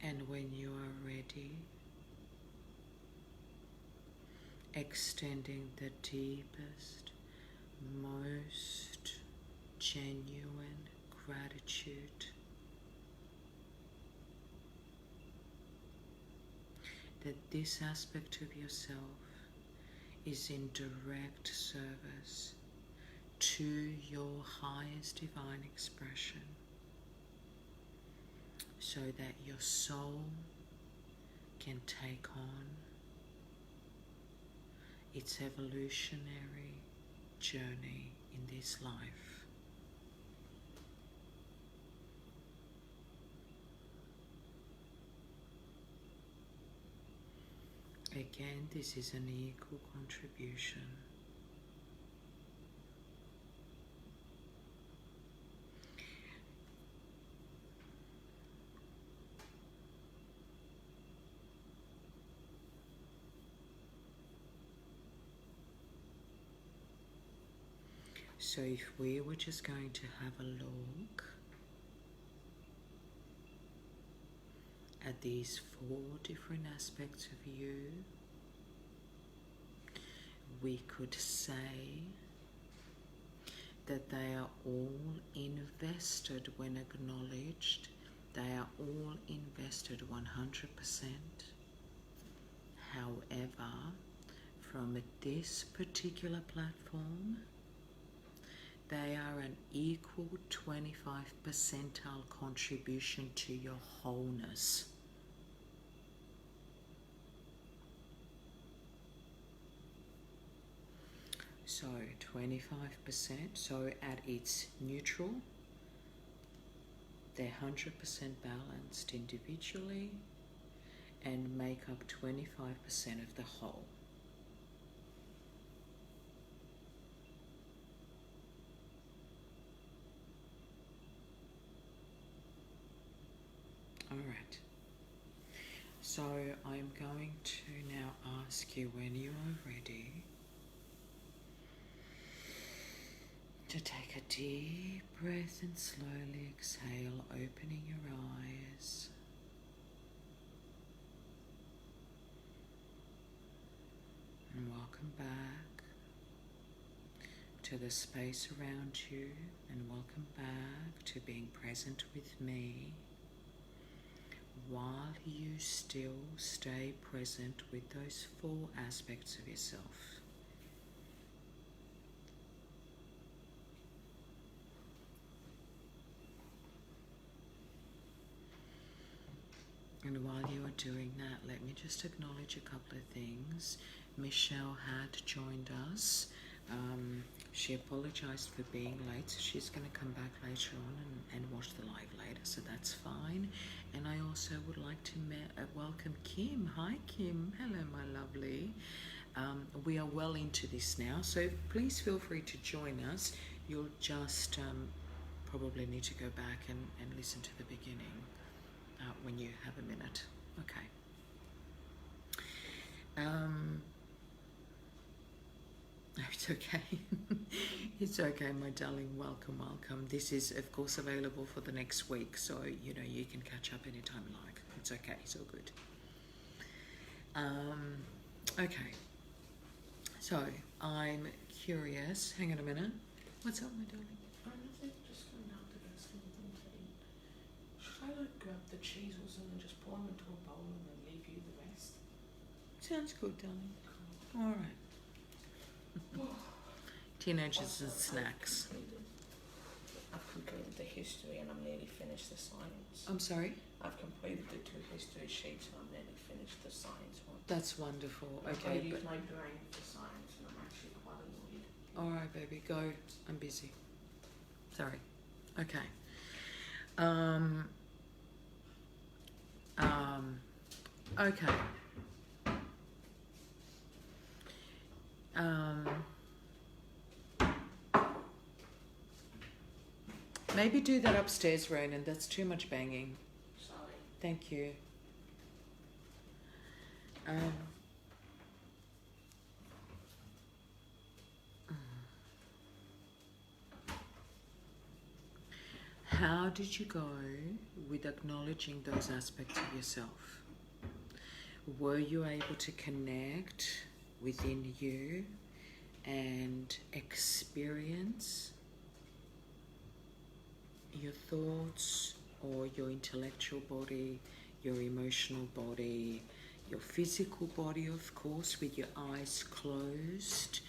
A: and when you are ready, extending the deepest, most genuine gratitude that this aspect of yourself is in direct service to your highest divine expression, so that your soul can take on its evolutionary journey in this life. Again, this is an equal contribution. So if we were just going to have a look at these 4 different aspects of you, we could say that they are all invested when acknowledged. They are all invested 100%. However, from this particular platform, they are an equal 25 percentile contribution to your wholeness. So 25%, so at its neutral, they're 100% balanced individually and make up 25% of the whole. All right. So I'm going to now ask you, when you are ready, to take a deep breath and slowly exhale, opening your eyes. And welcome back to the space around you, and welcome back to being present with me while you still stay present with those 4 aspects of yourself. And while you are doing that, let me just acknowledge a couple of things. Michelle had joined us. She apologized for being late, so she's going to come back later on and watch the live later, so that's fine. And I also would like to welcome Kim. Hi, Kim. Hello, my lovely. We are well into this now, so please feel free to join us. You'll just probably need to go back and listen to the beginning when you have a minute. Okay. It's okay. It's okay, my darling. Welcome, welcome. This is, of course, available for the next week, so you know you can catch up anytime you like. It's okay. It's all good. Okay. So I'm curious. Hang on a minute. What's up, my darling?
B: I'm just going out to get something to eat. Should I like grab the cheeses and then just pour them into a bowl and then leave you the rest?
A: Sounds good, darling. All right. Teenagers and snacks.
B: I've completed the history and I'm nearly finished the science.
A: I'm sorry?
B: I've completed the 2 history sheets and I'm nearly finished the science one.
A: That's wonderful.
B: I
A: Okay.
B: use my brain for science and I'm actually quite annoyed.
A: All right, baby, go. I'm busy. Sorry. Okay. Okay. Maybe do that upstairs, Raylan. That's too much banging.
B: Sorry.
A: Thank you. How did you go with acknowledging those aspects of yourself? Were you able to connect within you and experience your thoughts or your intellectual body, your emotional body, your physical body, of course, with your eyes closed,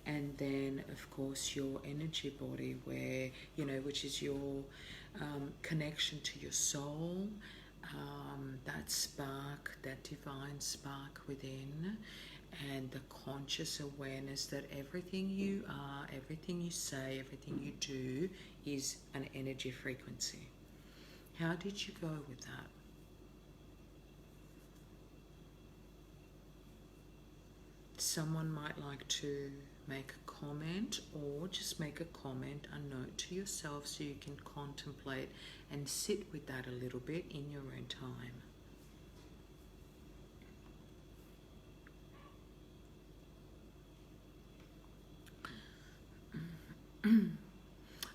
A: and then, of course, your energy body, where, you know, which is your connection to your soul, that spark, that divine spark within, and the conscious awareness that everything you are, everything you say, everything you do is an energy frequency. How did you go with that? Someone might like to make a comment, or just make a comment, a note to yourself, so you can contemplate and sit with that a little bit in your own time.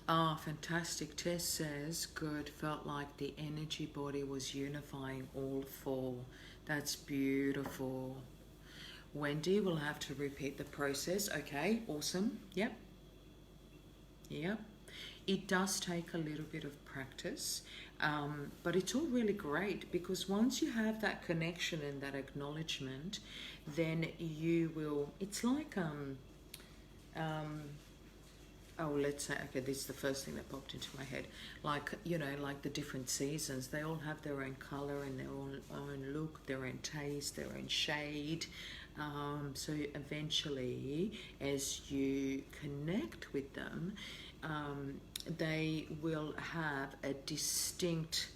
A: Ah, fantastic. Tess says, good, felt like the energy body was unifying all four. That's beautiful. Wendy will have to repeat the process. Okay, awesome. Yep, yep. It does take a little bit of practice, but it's all really great because once you have that connection and that acknowledgement, then you will, it's like, um, oh, let's say, okay, this is the first thing that popped into my head. Like, you know, like the different seasons, they all have their own colour and their own look, their own taste, their own shade. So eventually, as you connect with them, they will have a distinct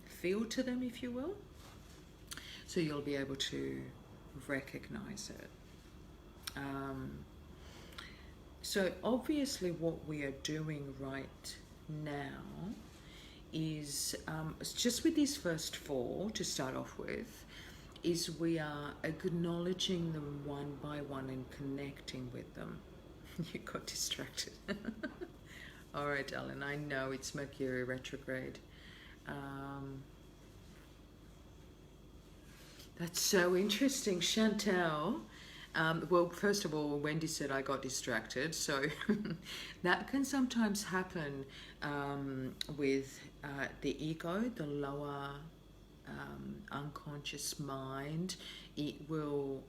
A: feel to them, if you will. So you'll be able to recognize it. So obviously what we are doing right now is, just with these first four to start off with, is we are acknowledging them one by one and connecting with them. You got distracted. All right, Alan, I know it's Mercury retrograde. That's so interesting, Chantel. Well, first of all, Wendy said I got distracted, so that can sometimes happen with the ego, the lower unconscious mind. It will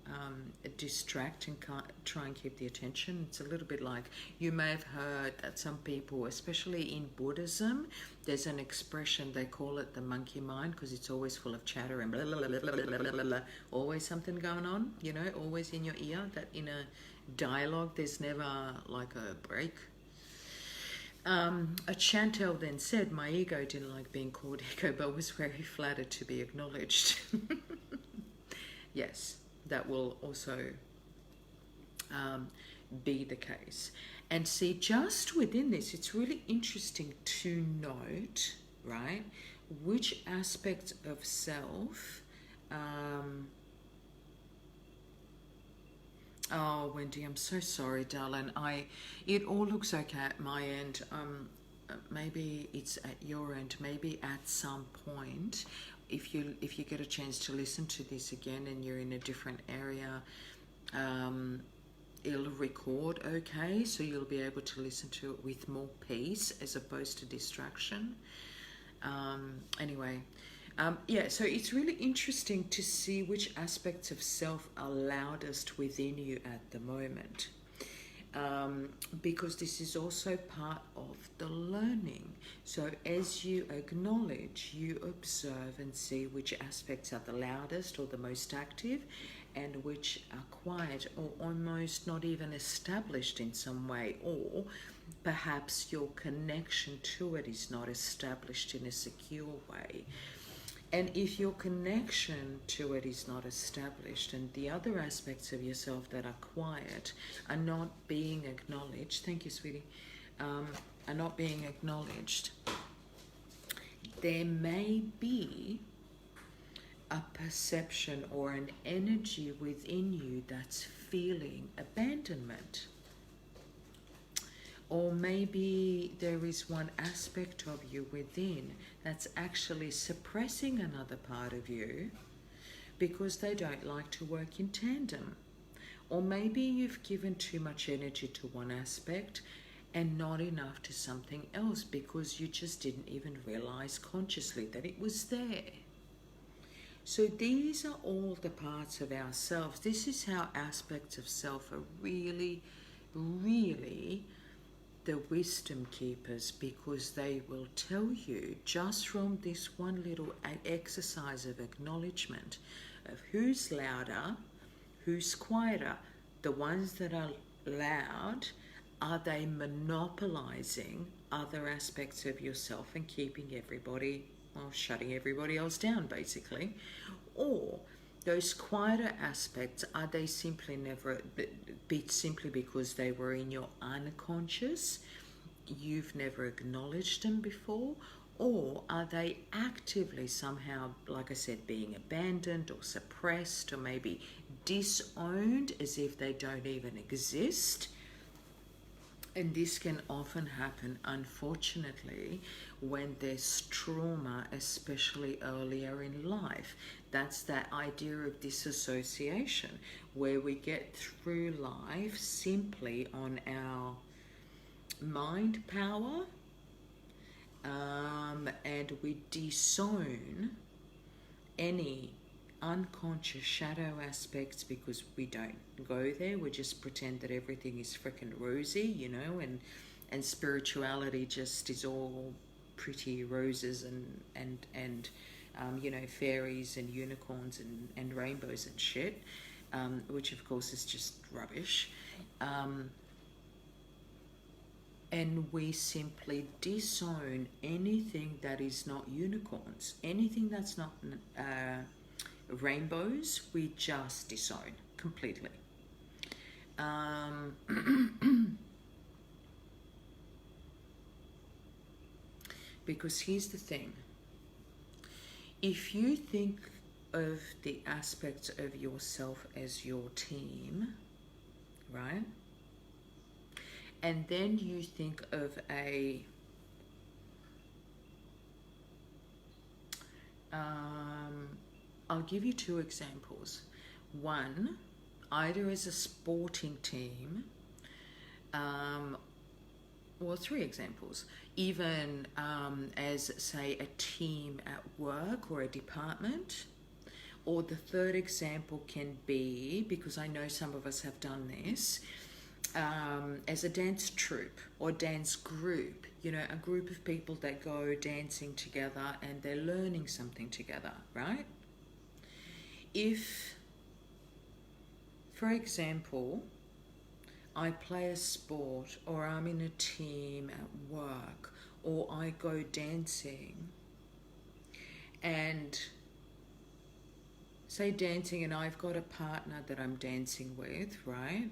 A: distract and try and keep the attention. It's a little bit like, you may have heard that some people, especially in Buddhism, there's an expression, they call it the monkey mind, because it's always full of chatter and blah, blah, blah, blah, blah, blah, blah, blah. Always something going on, you know, always in your ear, that in a dialogue there's never like a break. A Chantel then said, my ego didn't like being called ego, but was very flattered to be acknowledged. Yes, that will also be the case. And see, just within this, it's really interesting to note, right, which aspects of self. Oh, Wendy, I'm so sorry, darling. It all looks okay at my end. Maybe it's at your end. Maybe at some point, if you get a chance to listen to this again and you're in a different area, it'll record okay, so you'll be able to listen to it with more peace as opposed to distraction. Anyway. Yeah, so it's really interesting to see which aspects of self are loudest within you at the moment. Because this is also part of the learning. So as you acknowledge, you observe and see which aspects are the loudest or the most active, and which are quiet or almost not even established in some way, or perhaps your connection to it is not established in a secure way. And if your connection to it is not established and the other aspects of yourself that are quiet are not being acknowledged, thank you, sweetie, are not being acknowledged, there may be a perception or an energy within you that's feeling abandonment. Or maybe there is one aspect of you within that's actually suppressing another part of you because they don't like to work in tandem. Or maybe you've given too much energy to one aspect and not enough to something else because you just didn't even realize consciously that it was there. So these are all the parts of ourselves. This is how aspects of self are really, really the wisdom keepers, because they will tell you just from this one little exercise of acknowledgement of who's louder, who's quieter. The ones that are loud, are they monopolizing other aspects of yourself and keeping everybody, well, shutting everybody else down basically? Or those quieter aspects, are they simply simply because they were in your unconscious, you've never acknowledged them before? Or are they actively somehow, like I said, being abandoned or suppressed or maybe disowned as if they don't even exist? And this can often happen, unfortunately, when there's trauma, especially earlier in life. That's that idea of disassociation, where we get through life simply on our mind power, and we disown any unconscious shadow aspects because we don't go there. We just pretend that everything is freaking rosy, you know, and spirituality just is all pretty roses and you know, fairies and unicorns and rainbows and shit, which of course is just rubbish. And we simply disown anything that is not unicorns, anything that's not rainbows, we just disown completely. Because here's the thing, if you think of the aspects of yourself as your team, right? And then you think of I'll give you two examples. One, either as a sporting team, well, three examples. Even as, say, a team at work or a department. Or the third example can be, because I know some of us have done this, as a dance troupe or dance group, you know, a group of people that go dancing together and they're learning something together, right? If, for example, I play a sport or I'm in a team at work or I go dancing and say dancing and I've got a partner that I'm dancing with, right?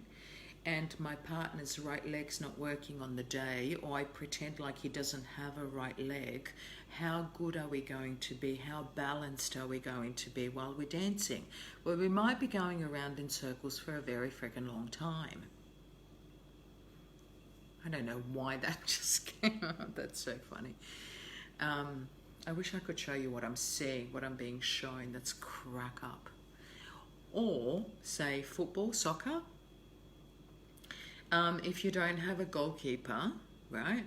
A: And my partner's right leg's not working on the day, or I pretend like he doesn't have a right leg, how good are we going to be? How balanced are we going to be while we're dancing? Well, we might be going around in circles for a very freaking long time. I don't know why that just came out. That's so funny. I wish I could show you what I'm seeing, what I'm being shown. That's crack up. Or, say, football, soccer. If you don't have a goalkeeper, right,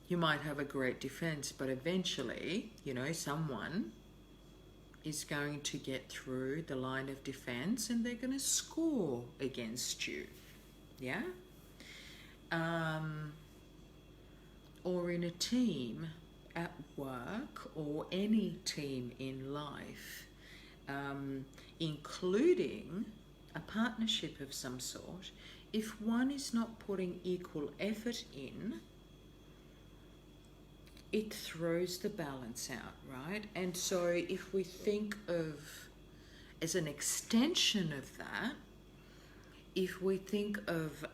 A: you might have a great defense, but eventually, you know, someone is going to get through the line of defense and they're going to score against you. Yeah? Or in a team at work or any team in life, including a partnership of some sort, if one is not putting equal effort in, it throws the balance out, right? And so if we think of, as an extension of that, if we think of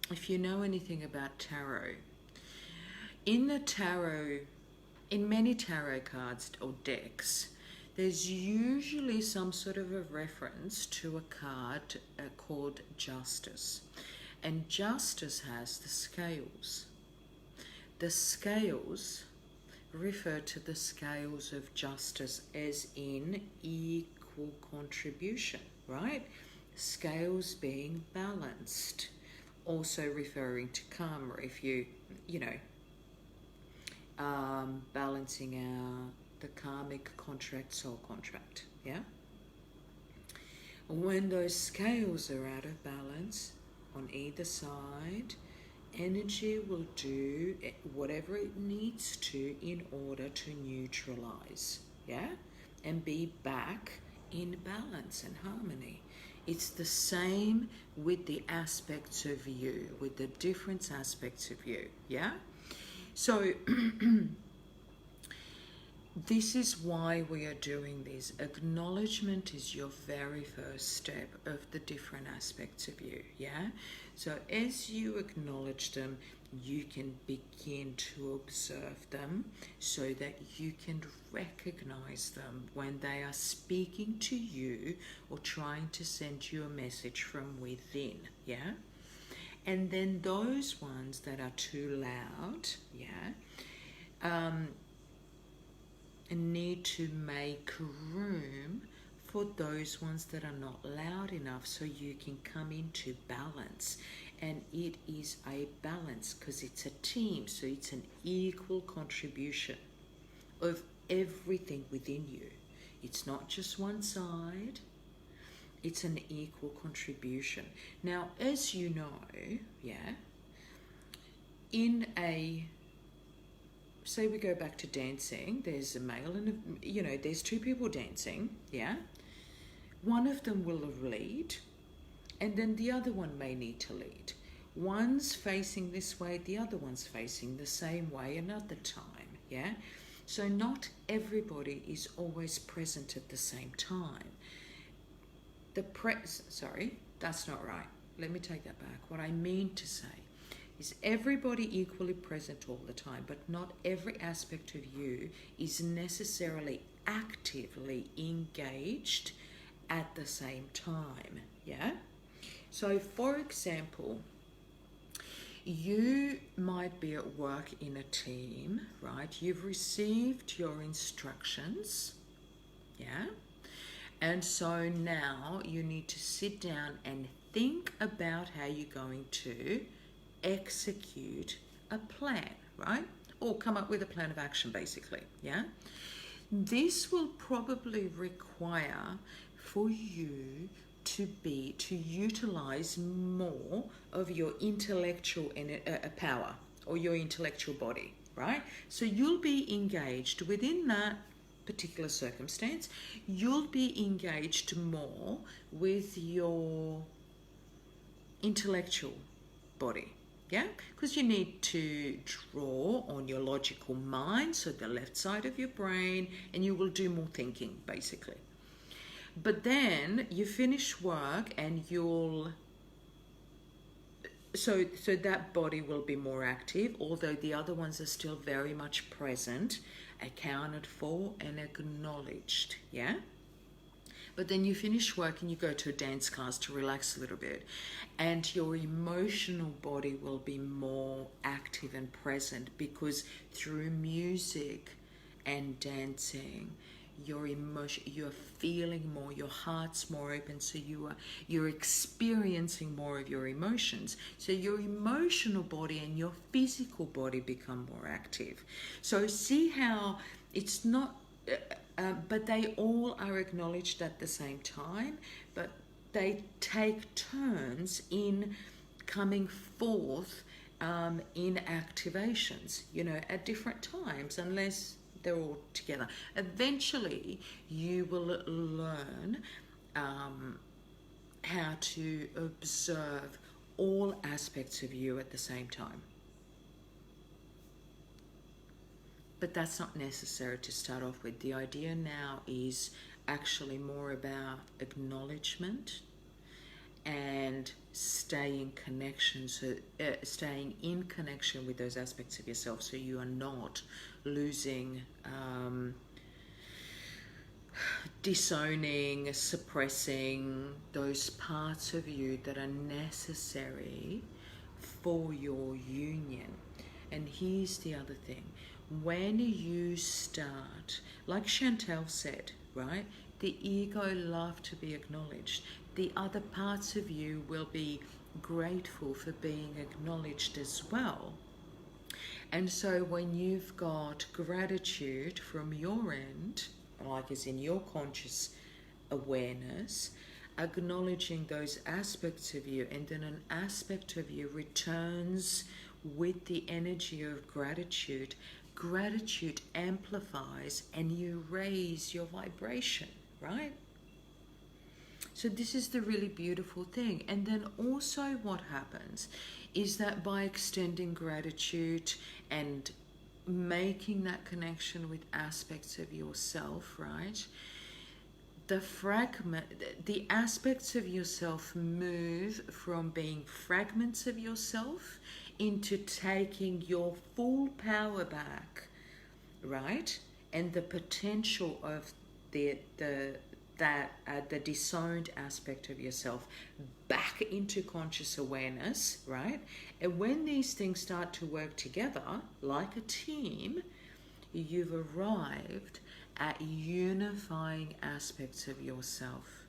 A: if you know anything about tarot, in many tarot cards or decks, there's usually some sort of a reference to a card called Justice. And Justice has the scales. The scales refer to the scales of justice as in equal contribution, right? Scales being balanced. Also referring to karma, if you know, balancing the karmic contract, soul contract, yeah? When those scales are out of balance on either side, energy will do whatever it needs to in order to neutralize, yeah? And be back in balance and harmony. It's the same with the aspects of you, with the different aspects of you, yeah? So this is why we are doing this. Acknowledgement is your very first step of the different aspects of you, yeah? So as you acknowledge them, you can begin to observe them so that you can recognize them when they are speaking to you or trying to send you a message from within, yeah? And then those ones that are too loud, yeah, need to make room for those ones that are not loud enough so you can come into balance. And it is a balance because it's a team, so it's an equal contribution of everything within you. It's not just one side, it's an equal contribution. Now, as you know, yeah, in a, say we go back to dancing, there's a male and there's two people dancing, yeah? One of them will lead, and then the other one may need to lead. One's facing this way, the other one's facing the same way another time, yeah? So not everybody is always present at the same time. Sorry, that's not right. Let me take that back. What I mean to say is everybody equally present all the time, but not every aspect of you is necessarily actively engaged at the same time, yeah? So, for example, you might be at work in a team, right? You've received your instructions, yeah? And so now you need to sit down and think about how you're going to execute a plan, right? Or come up with a plan of action, basically, yeah? This will probably require for you to utilize more of your intellectual power or your intellectual body, right? So you'll be engaged within that particular circumstance. You'll be engaged more with your intellectual body, yeah? Because you need to draw on your logical mind, so the left side of your brain, and you will do more thinking, basically. But then you finish work and so that body will be more active, although the other ones are still very much present, accounted for and acknowledged, yeah? But then you finish work and you go to a dance class to relax a little bit, and your emotional body will be more active and present, because through music and dancing, you're feeling more, your heart's more open, so you're experiencing more of your emotions. So your emotional body and your physical body become more active. So see how it's not, but they all are acknowledged at the same time, but they take turns in coming forth in activations, at different times, unless they're all together. Eventually, you will learn how to observe all aspects of you at the same time. But that's not necessary to start off with. The idea now is actually more about acknowledgement and staying in connection with those aspects of yourself, so you are not losing, disowning, suppressing those parts of you that are necessary for your union. And here's the other thing. When you start, like Chantel said, right? The ego loves to be acknowledged. The other parts of you will be grateful for being acknowledged as well. And so when you've got gratitude from your end, like as in your conscious awareness, acknowledging those aspects of you, and then an aspect of you returns with the energy of gratitude, gratitude amplifies and you raise your vibration, right? So this is the really beautiful thing. And then also what happens is that by extending gratitude and making that connection with aspects of yourself, right, the aspects of yourself move from being fragments of yourself into taking your full power back, right? And the potential of the disowned aspect of yourself back into conscious awareness, right? And when these things start to work together like a team, you've arrived at unifying aspects of yourself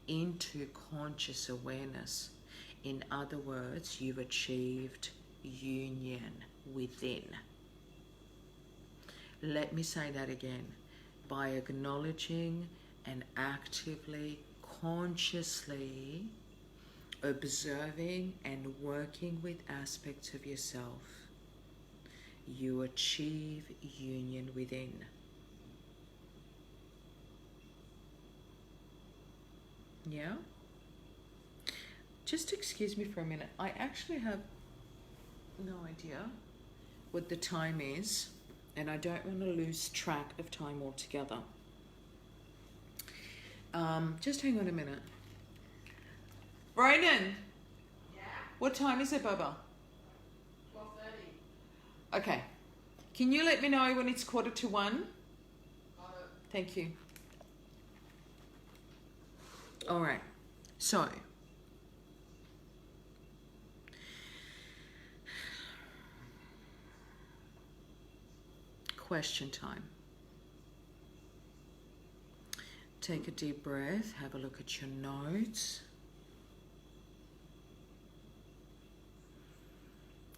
A: into conscious awareness. In other words, you've achieved union within. Let me say that again. By acknowledging and actively, consciously observing and working with aspects of yourself, you achieve union within. Yeah? Just excuse me for a minute. I actually have no idea what the time is, and I don't want to lose track of time altogether. Just hang on a minute. Brayden!
B: Yeah?
A: What time is it, Bubba?
B: 12:30.
A: Okay. Can you let me know when it's 1:45?
B: Got it.
A: Thank you. All right. So, question time. Take a deep breath, have a look at your notes,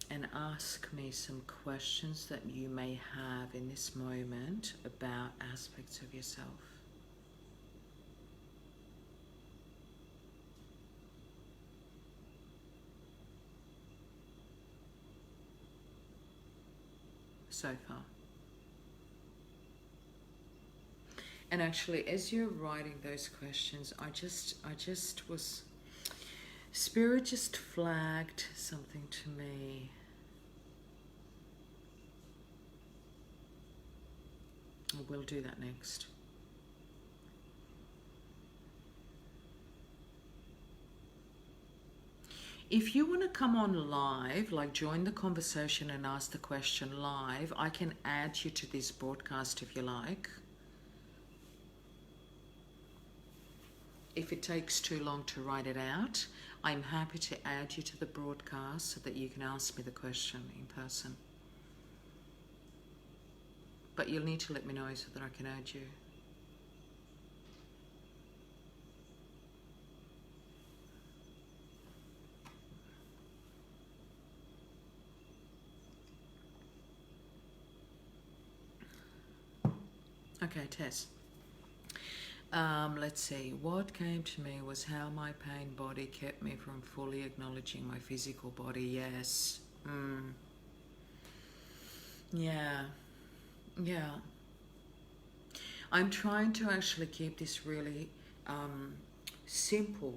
A: and ask me some questions that you may have in this moment about aspects of yourself. So far. And actually, as you're writing those questions, I just was, Spirit just flagged something to me. We'll do that next. If you want to come on live, like join the conversation and ask the question live, I can add you to this broadcast if you like. If it takes too long to write it out, I'm happy to add you to the broadcast so that you can ask me the question in person. But you'll need to let me know so that I can add you. Okay, Tess. Let's see. What came to me was how my pain body kept me from fully acknowledging my physical body. Yes. Yeah. Yeah. I'm trying to actually keep this really simple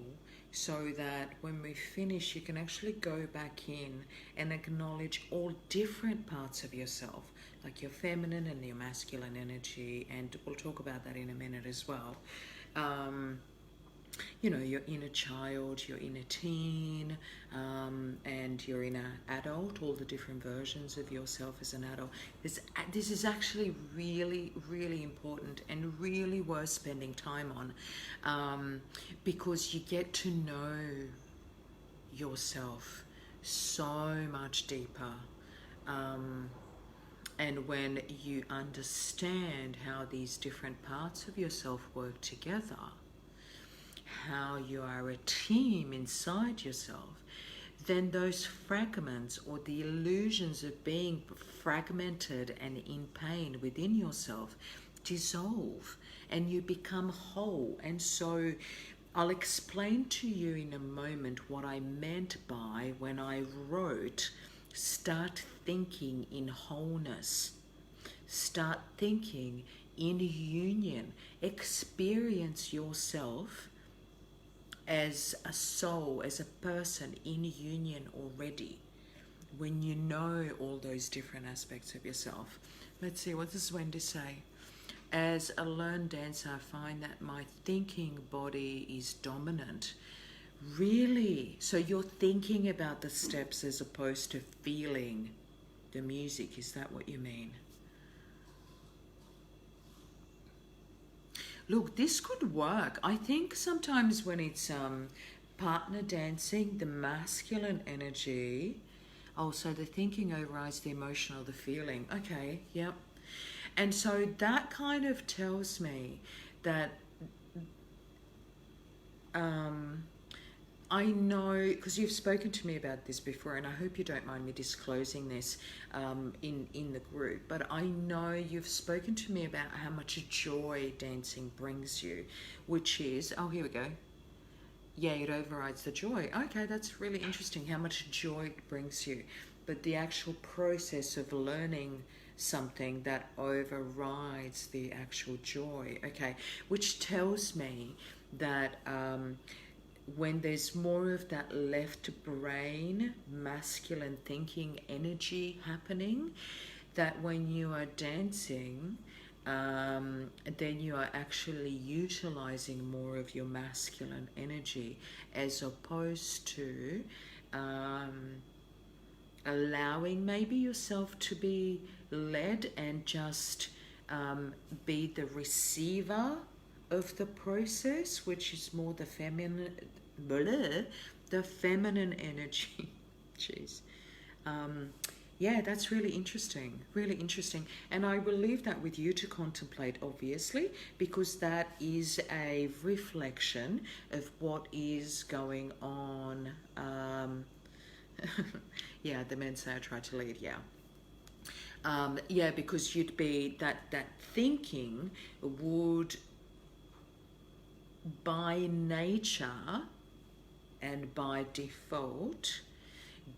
A: so that when we finish, you can actually go back in and acknowledge all different parts of yourself, like your feminine and your masculine energy, and we'll talk about that in a minute as well. You know, your inner child, your inner teen, and your inner adult, all the different versions of yourself as an adult. This is actually really, really important and really worth spending time on, because you get to know yourself so much deeper. And when you understand how these different parts of yourself work together, how you are a team inside yourself, then those fragments or the illusions of being fragmented and in pain within yourself dissolve and you become whole. And so I'll explain to you in a moment what I meant by when I wrote, start thinking in wholeness, start thinking in union, experience yourself as a soul, as a person in union already, when you know all those different aspects of yourself. Let's see, what does Wendy say? As a learned dancer, I find that my thinking body is dominant. Really? So you're thinking about the steps as opposed to feeling the music, is that what you mean? Look, this could work. I think sometimes when it's partner dancing, the masculine energy, also the thinking overrides the emotional, the feeling. Okay, yep. And so that kind of tells me that um, I know, because you've spoken to me about this before, and I hope you don't mind me disclosing this in the group, but I know you've spoken to me about how much joy dancing brings you, which is, oh, here we go. Yeah, it overrides the joy. Okay, that's really interesting how much joy it brings you. But the actual process of learning something that overrides the actual joy. Okay, which tells me that when there's more of that left brain, masculine thinking energy happening, that when you are dancing, then you are actually utilizing more of your masculine energy as opposed to allowing maybe yourself to be led and just be the receiver of the process, which is more the feminine, the feminine energy. Jeez. Yeah, that's really interesting, really interesting. And I will leave that with you to contemplate, obviously, because that is a reflection of what is going on. Yeah, the men say I try to lead, yeah. Yeah, because you'd be, that thinking would, by nature and by default,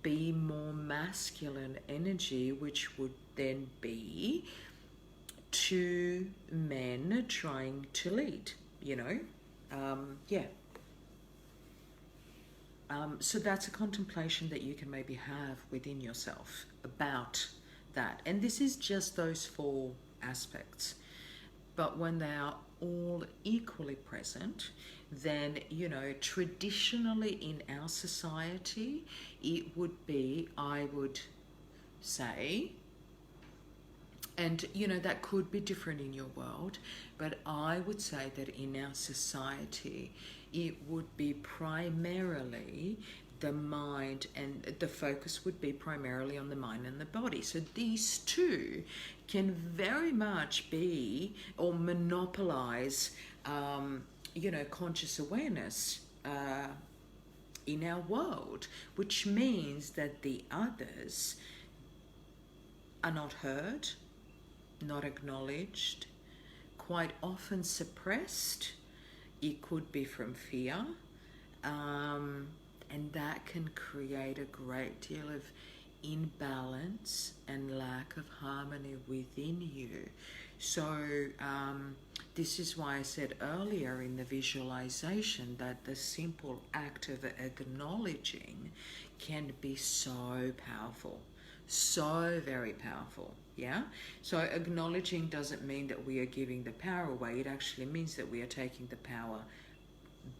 A: be more masculine energy, which would then be two men trying to lead, you know? Yeah. So that's a contemplation that you can maybe have within yourself about that. And this is just those four aspects. But when they are all equally present, then, you know, traditionally in our society, it would be, I would say, and you know, that could be different in your world, but I would say that in our society, it would be primarily the mind, and the focus would be primarily on the mind and the body. So these two can very much be or monopolize, you know, conscious awareness in our world, which means that the others are not heard, not acknowledged, quite often suppressed. It could be from fear, and that can create a great deal of imbalance and lack of harmony within you. So this is why I said earlier in the visualization that the simple act of acknowledging can be so powerful, so very powerful. Yeah, so acknowledging doesn't mean that we are giving the power away. It actually means that we are taking the power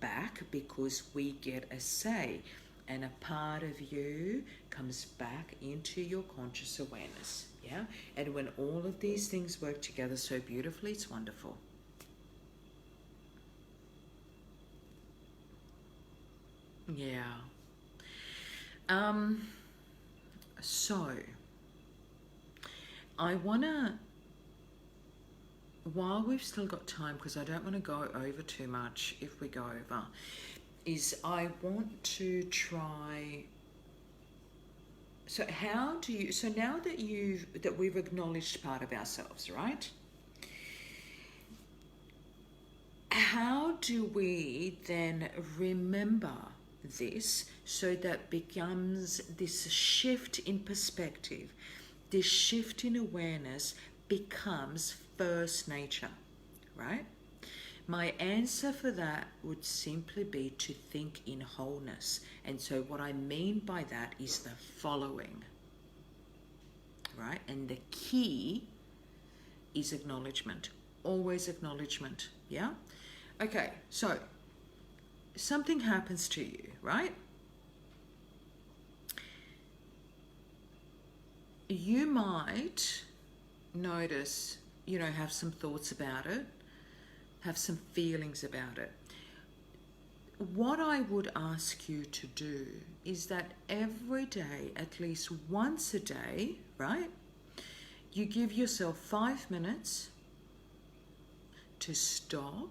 A: back because we get a say, and a part of you comes back into your conscious awareness. Yeah, and when all of these things work together so beautifully, it's wonderful. Yeah. So I want to, while we've still got time, because I don't want to go over too much if we go over, is I want to try. So how do you, so now that we've acknowledged part of ourselves, right? How do we then remember this so that becomes this shift in perspective, this shift in awareness becomes first nature, right? My answer for that would simply be to think in wholeness. And so what I mean by that is the following, right? And the key is acknowledgement. Always acknowledgement, yeah? Okay, so something happens to you, right? You might notice, have some thoughts about it, have some feelings about it. What I would ask you to do is that every day, at least once a day, right? You give yourself 5 minutes to stop.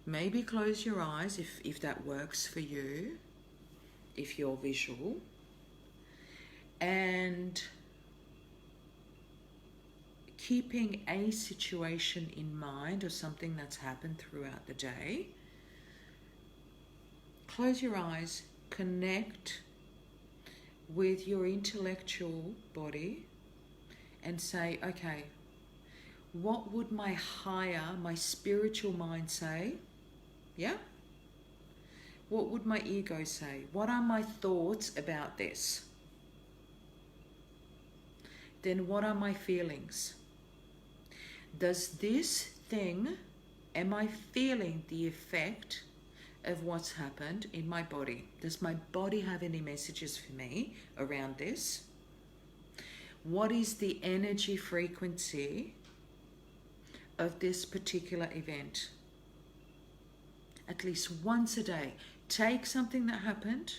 A: Maybe close your eyes if that works for you, if you're visual. And keeping a situation in mind or something that's happened throughout the day. Close your eyes, connect with your intellectual body and say, okay, what would my spiritual mind say? Yeah? What would my ego say? What are my thoughts about this? Then what are my feelings? Does this thing, am I feeling the effect of what's happened in my body? Does my body have any messages for me around this? What is the energy frequency of this particular event? At least once a day, take something that happened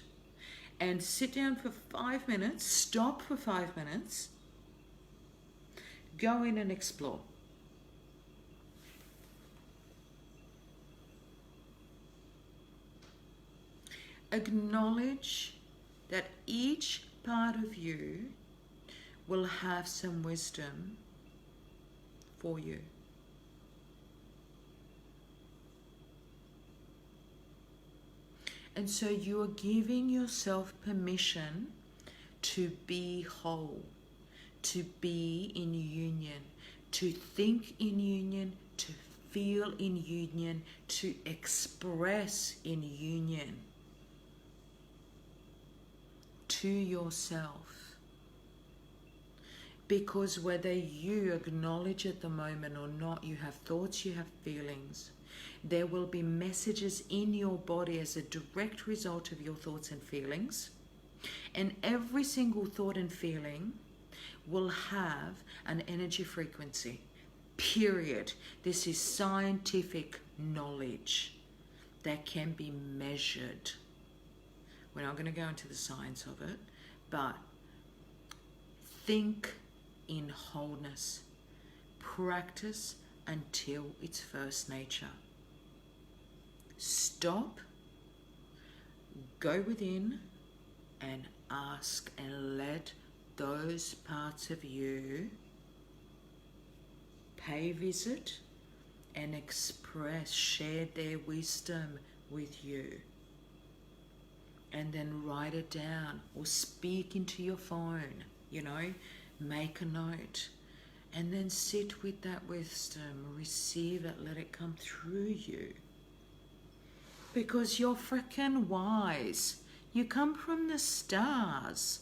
A: and sit down for 5 minutes, stop for 5 minutes, go in and explore. Acknowledge that each part of you will have some wisdom for you. And so you are giving yourself permission to be whole, to be in union, to think in union, to feel in union, to express in union to yourself. Because whether you acknowledge at the moment or not, you have thoughts, you have feelings. There will be messages in your body as a direct result of your thoughts and feelings. And every single thought and feeling will have an energy frequency. Period. This is scientific knowledge that can be measured. We're not going to go into the science of it, but think in wholeness. Practice until it's first nature. Stop, go within and ask and let those parts of you pay visit and express, share their wisdom with you. And then write it down or speak into your phone, make a note. And then sit with that wisdom, receive it, let it come through you. Because you're freaking wise. You come from the stars.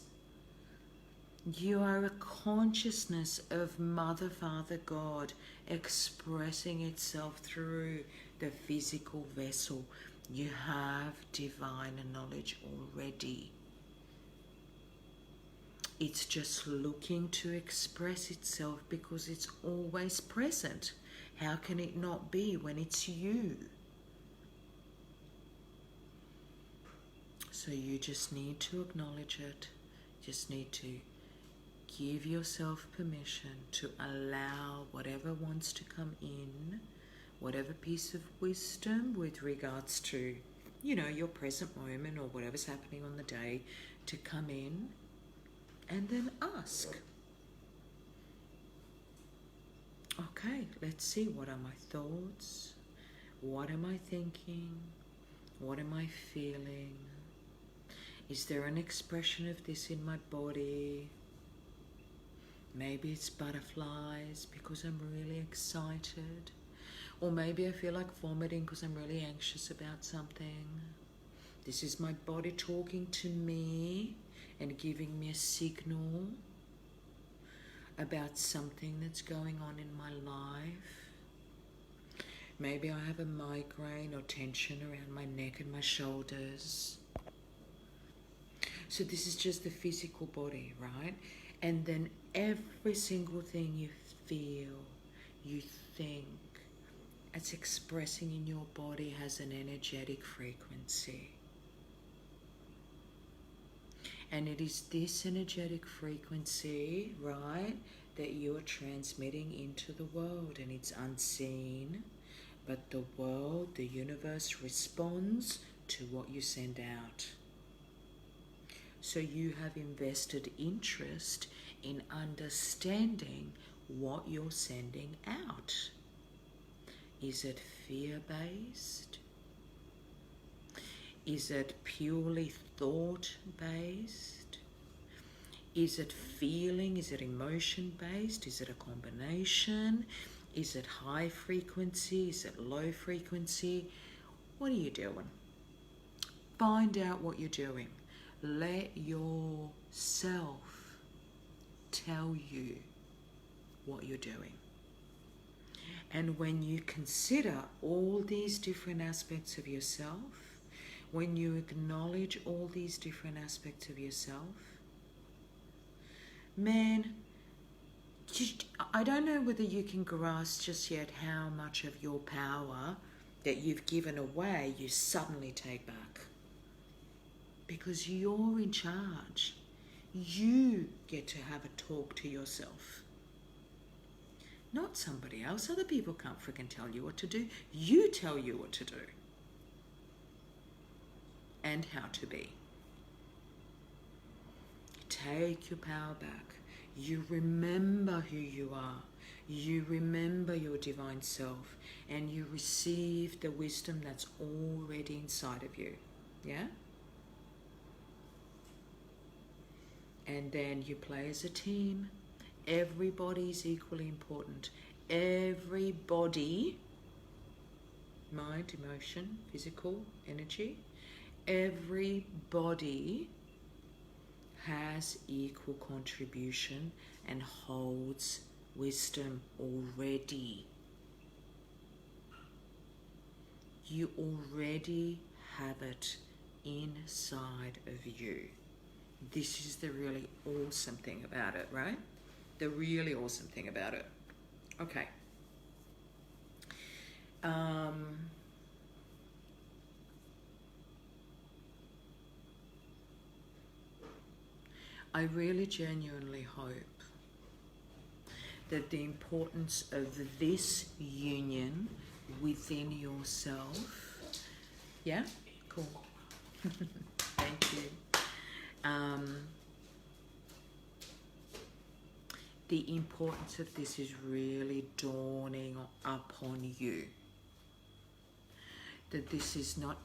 A: You are a consciousness of Mother, Father, God expressing itself through the physical vessel. You have divine knowledge already. It's just looking to express itself because it's always present. How can it not be when it's you? So you just need to acknowledge it. Just need to give yourself permission to allow whatever wants to come in, whatever piece of wisdom with regards to, your present moment or whatever's happening on the day to come in, and then ask. Okay, let's see. What are my thoughts? What am I thinking? What am I feeling? Is there an expression of this in my body? Maybe it's butterflies because I'm really excited. Or maybe I feel like vomiting because I'm really anxious about something. This is my body talking to me and giving me a signal. about something that's going on in my life. Maybe I have a migraine or tension around my neck and my shoulders. So this is just the physical body, right? And then every single thing you feel, you think, it's expressing in your body has an energetic frequency. And it is this energetic frequency, right, that you are transmitting into the world. And it's unseen, but the world, the universe responds to what you send out. So you have invested interest in understanding what you're sending out. Is it fear-based? Is it purely thought-based? Is it feeling? Is it emotion-based? Is it a combination? Is it high frequency? Is it low frequency? What are you doing? Find out what you're doing. Let yourself tell you what you're doing. And when you consider all these different aspects of yourself, when you acknowledge all these different aspects of yourself, man, I don't know whether you can grasp just yet how much of your power that you've given away you suddenly take back. Because you're in charge. You get to have a talk to yourself. Not somebody else. Other people can't freaking tell you what to do. You tell you what to do. And how to be. Take your power back. You remember who you are. You remember your divine self. And you receive the wisdom that's already inside of you. Yeah? And then you play as a team. Everybody is equally important. Everybody, mind, emotion, physical, energy, everybody has equal contribution and holds wisdom already. You already have it inside of you. This is the really awesome thing about it, right? The really awesome thing about it. Okay. I really genuinely hope that the importance of this union within yourself. Yeah? Cool. Thank you. The importance of this is really dawning upon you. That this is not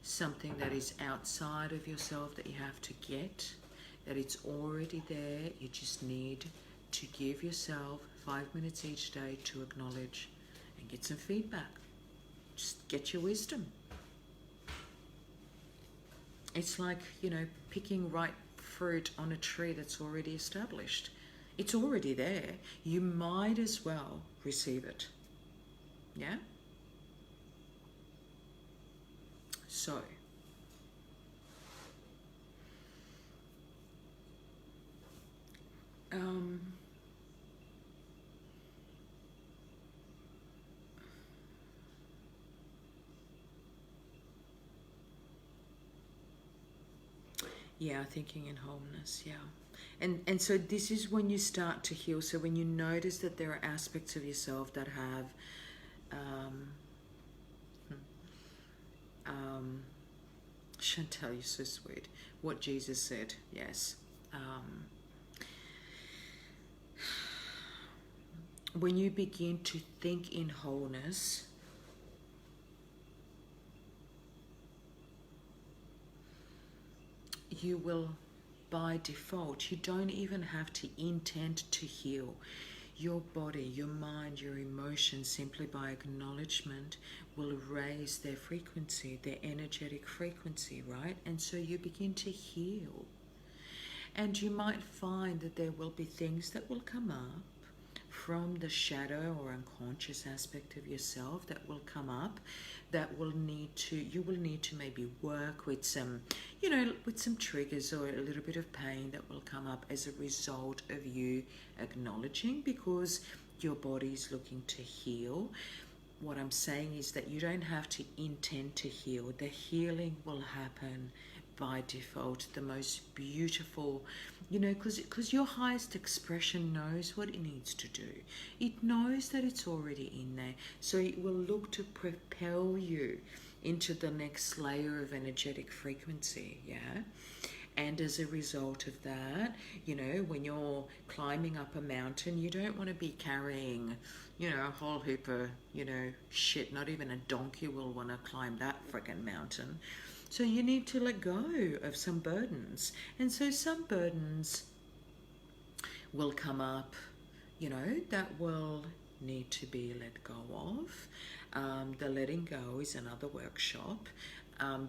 A: something that is outside of yourself that you have to get, that it's already there. You just need to give yourself 5 minutes each day to acknowledge and get some feedback. Just get your wisdom. It's like, picking ripe fruit on a tree that's already established. It's already there. You might as well receive it. Yeah? So, yeah, thinking in wholeness, yeah. And so this is when you start to heal. So when you notice that there are aspects of yourself that have Chantal, you're so sweet. What Jesus said, yes. When you begin to think in wholeness, you will, by default, you don't even have to intend to heal. Your body, your mind, your emotions, simply by acknowledgement, will raise their frequency, their energetic frequency, right? And so you begin to heal. And you might find that there will be things that will come up from the shadow or unconscious aspect of yourself that will come up, that will need to, you will need to maybe work with some, you know, with some triggers or a little bit of pain that will come up as a result of you acknowledging, because your body's looking to heal. What I'm saying is that you don't have to intend to heal. The healing will happen by default. The most beautiful, you know, because your highest expression knows what it needs to do. It knows that it's already in there. So it will look to propel you into the next layer of energetic frequency, yeah? And as a result of that, you know, when you're climbing up a mountain, you don't want to be carrying, you know, a whole heap of, you know, shit. Not even a donkey will want to climb that friggin' mountain. So you need to let go of some burdens. And so some burdens will come up, you know, that will need to be let go of. The letting go is another workshop.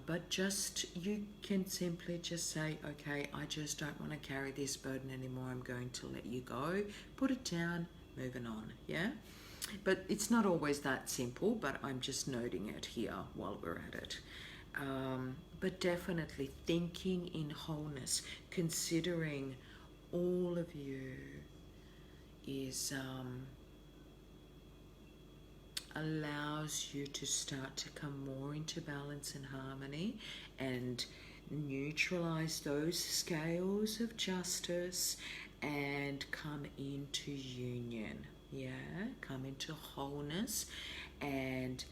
A: But just, you can simply just say, okay, I just don't want to carry this burden anymore. I'm going to let you go, put it down, moving on, yeah? But it's not always that simple, but I'm just noting it here while we're at it. But definitely thinking in wholeness, considering all of you is allows you to start to come more into balance and harmony and neutralize those scales of justice and come into union, yeah? Come into wholeness and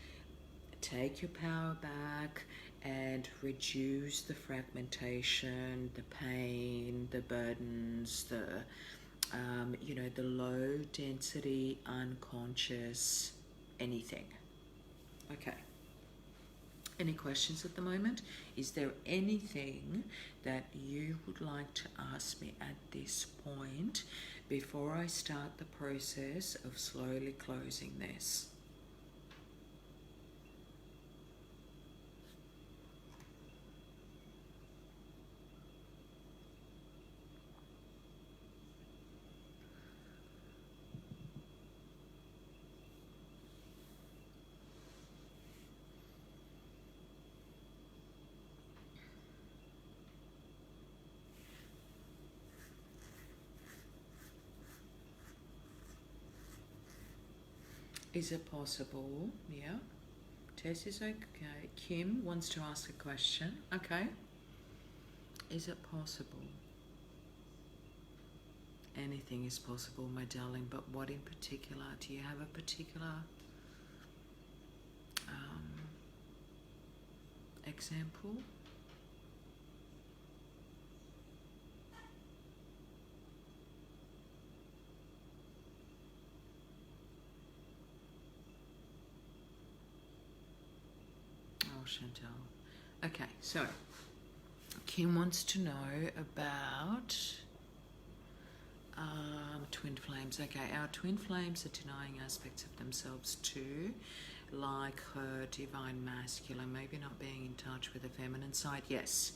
A: take your power back and reduce the fragmentation, the pain, the burdens, the you know, the low density unconscious anything. Okay. Any questions at the moment? Is there anything that you would like to ask me at this point before I start the process of slowly closing this? Is it possible? Yeah. Tess is okay. Kim wants to ask a question. Okay. Is it possible? Anything is possible, my darling, but what in particular? Do you have a particular example? Oh, Chantal. Okay, so Kim wants to know about twin flames. Okay, our twin flames are denying aspects of themselves too, like her divine masculine, maybe not being in touch with the feminine side. Yes.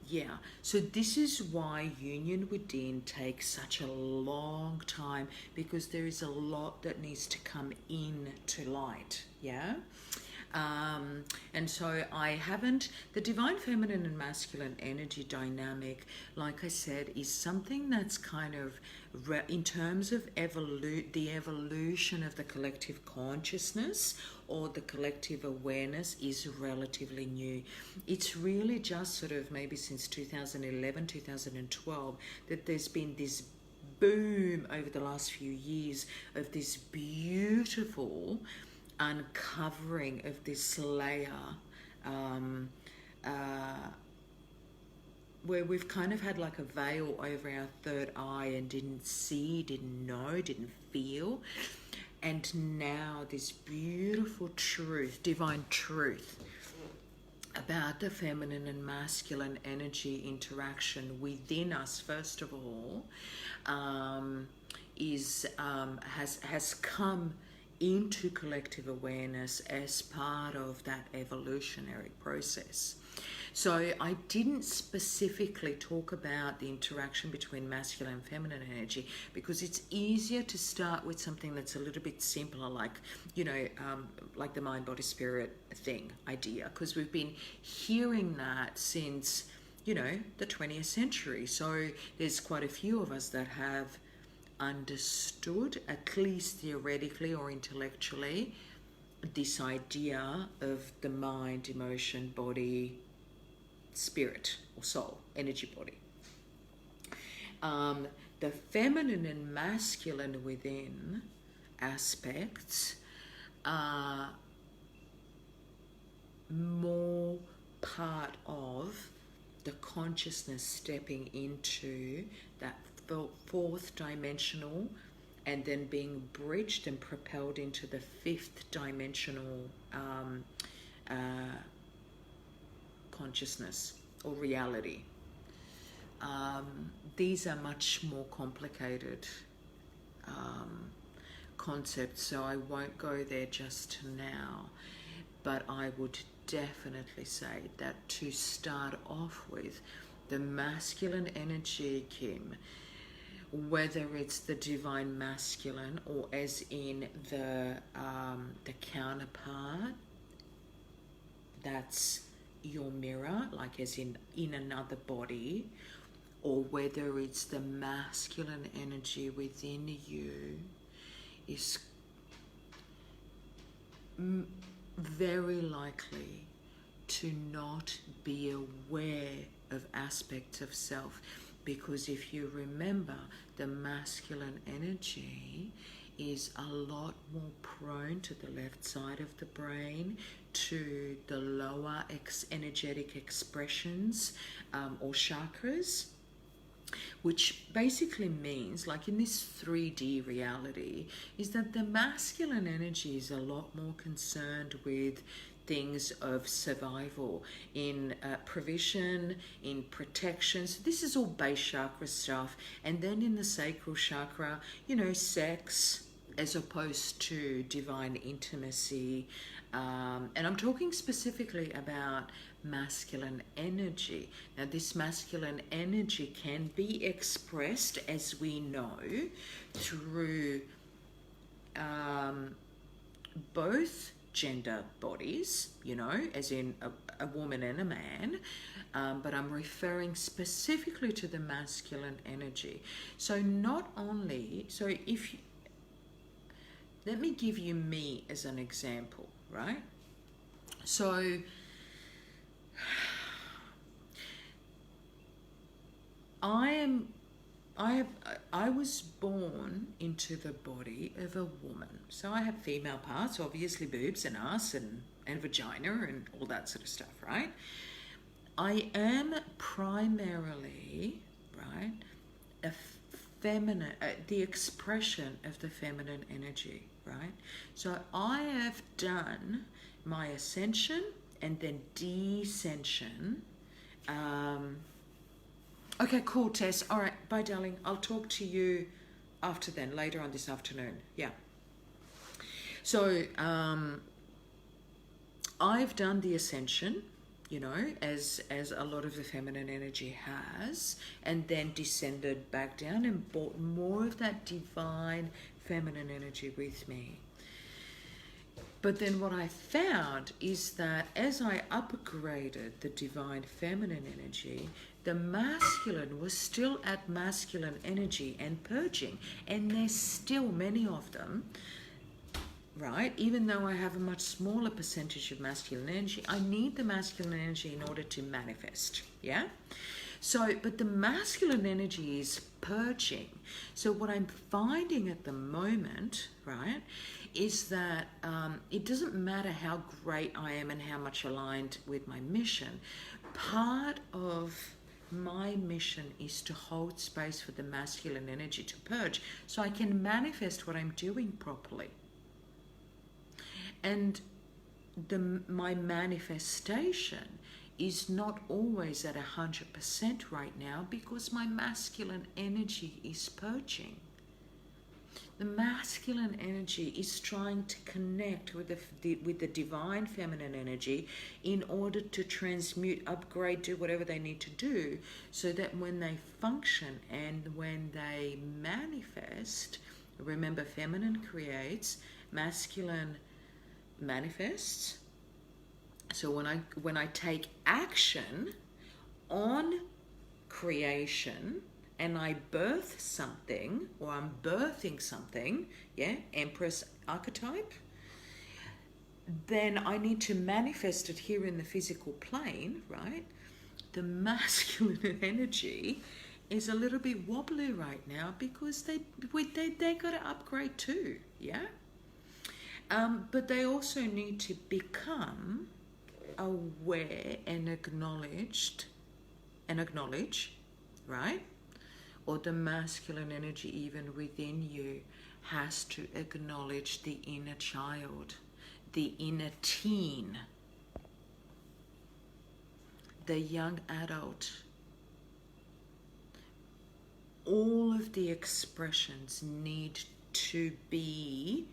A: Yeah, so this is why union within takes such a long time, because there is a lot that needs to come in to light, yeah? And so I haven't, the divine feminine and masculine energy dynamic, like I said, is something that's kind of, in terms of the evolution of the collective consciousness or the collective awareness, is relatively new. It's really just sort of maybe since 2011, 2012 that there's been this boom over the last few years of this beautiful uncovering of this layer where we've kind of had like a veil over our third eye and didn't see, didn't know, didn't feel. And now this beautiful truth, divine truth about the feminine and masculine energy interaction within us, first of all, has come into collective awareness as part of that evolutionary process. So I didn't specifically talk about the interaction between masculine and feminine energy because it's easier to start with something that's a little bit simpler, like, like the mind, body, spirit idea, because we've been hearing that since, the 20th century. So there's quite a few of us that have understood, at least theoretically or intellectually, this idea of the mind, emotion, body, spirit or soul, energy body. The feminine and masculine within aspects are more part of the consciousness stepping into that fourth dimensional and then being bridged and propelled into the fifth dimensional consciousness or reality. These are much more complicated concepts, so I won't go there just now, but I would definitely say that to start off with, the masculine energy, Kim, whether it's the divine masculine or as in the counterpart, that's your mirror, like as in another body, or whether it's the masculine energy within you, is very likely to not be aware of aspects of self. Because if you remember, the masculine energy is a lot more prone to the left side of the brain, to the lower energetic expressions or chakras, which basically means, like in this 3D reality, is that the masculine energy is a lot more concerned with things of survival, in provision, in protection. So this is all base chakra stuff. And then in the sacral chakra, sex as opposed to divine intimacy. And I'm talking specifically about masculine energy. Now, this masculine energy can be expressed, as we know, through both gender bodies, as in a woman and a man, but I'm referring specifically to the masculine energy. So let me give you me as an example, right? So I was born into the body of a woman. So I have female parts, obviously boobs and ass and vagina and all that sort of stuff, right? I am primarily, right, a feminine, the expression of the feminine energy, right? So I have done my ascension and then descension. Okay, cool, Tess. All right, bye, darling. I'll talk to you after then, later on this afternoon. Yeah. So I've done the ascension, as a lot of the feminine energy has, and then descended back down and brought more of that divine feminine energy with me. But then what I found is that as I upgraded the divine feminine energy, the masculine was still at masculine energy and purging. And there's still many of them, right? Even though I have a much smaller percentage of masculine energy, I need the masculine energy in order to manifest, yeah? So, but the masculine energy is purging. So what I'm finding at the moment, right, is that it doesn't matter how great I am and how much aligned with my mission. Part of my mission is to hold space for the masculine energy to purge so I can manifest what I'm doing properly. And my manifestation is not always at 100% right now because my masculine energy is purging. The masculine energy is trying to connect with the divine feminine energy in order to transmute, upgrade, do whatever they need to do, so that when they function and when they manifest, remember, feminine creates, masculine manifests. So when I take action on creation and I birth something, or I'm birthing something, yeah, Empress archetype, then I need to manifest it here in the physical plane, right? The masculine energy is a little bit wobbly right now because they got to upgrade too, yeah. But they also need to become aware and acknowledge, right? Or the masculine energy even within you has to acknowledge the inner child, the inner teen, the young adult. All of the expressions need to be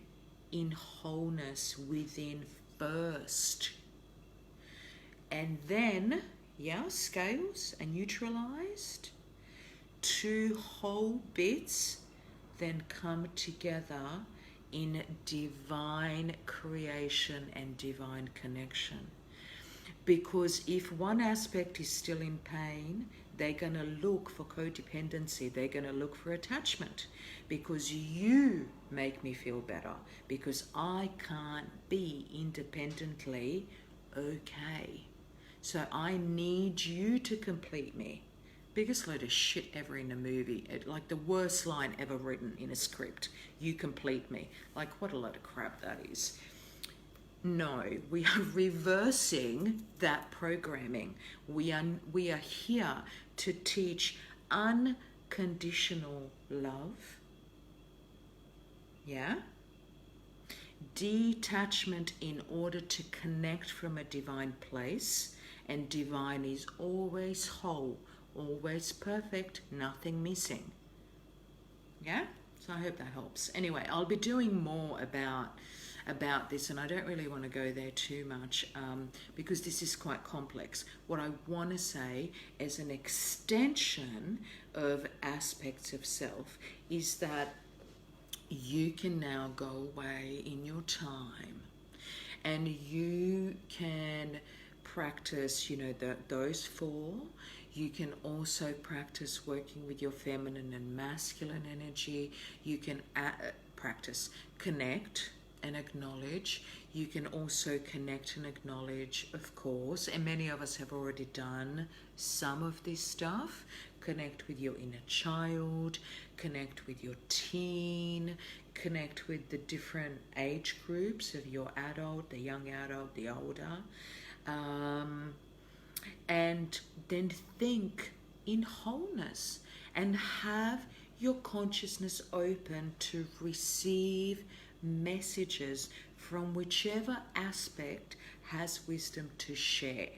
A: in wholeness within first. And then, yeah, scales are neutralized. Two whole bits then come together in divine creation and divine connection. Because if one aspect is still in pain, they're going to look for codependency. They're going to look for attachment. Because you make me feel better. Because I can't be independently okay. So I need you to complete me. Biggest load of shit ever in a movie. Like the worst line ever written in a script. You complete me. Like, what a load of crap that is. No, we are reversing that programming. We are here to teach unconditional love. Yeah? Detachment in order to connect from a divine place. And divine is always whole, always perfect, nothing missing. Yeah? So I hope that helps. Anyway, I'll be doing more about this, and I don't really want to go there too much because this is quite complex. What I want to say as an extension of aspects of self is that you can now go away in your time and you can practice, those four. You can also practice working with your feminine and masculine energy. You can practice connect and acknowledge. You can also connect and acknowledge, of course, and many of us have already done some of this stuff. Connect with your inner child, connect with your teen, connect with the different age groups of your adult, the young adult, the older. And then think in wholeness and have your consciousness open to receive messages from whichever aspect has wisdom to share,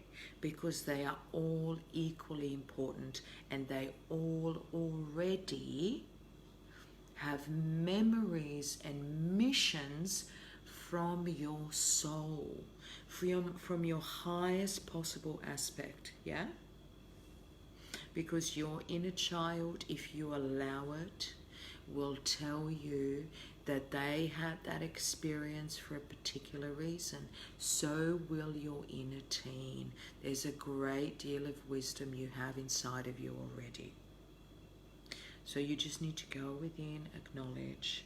A: because they are all equally important and they all already have memories and missions from your soul, from your highest possible aspect, yeah? Because your inner child, if you allow it, will tell you that they had that experience for a particular reason. So will your inner teen. There's a great deal of wisdom you have inside of you already. So you just need to go within, acknowledge,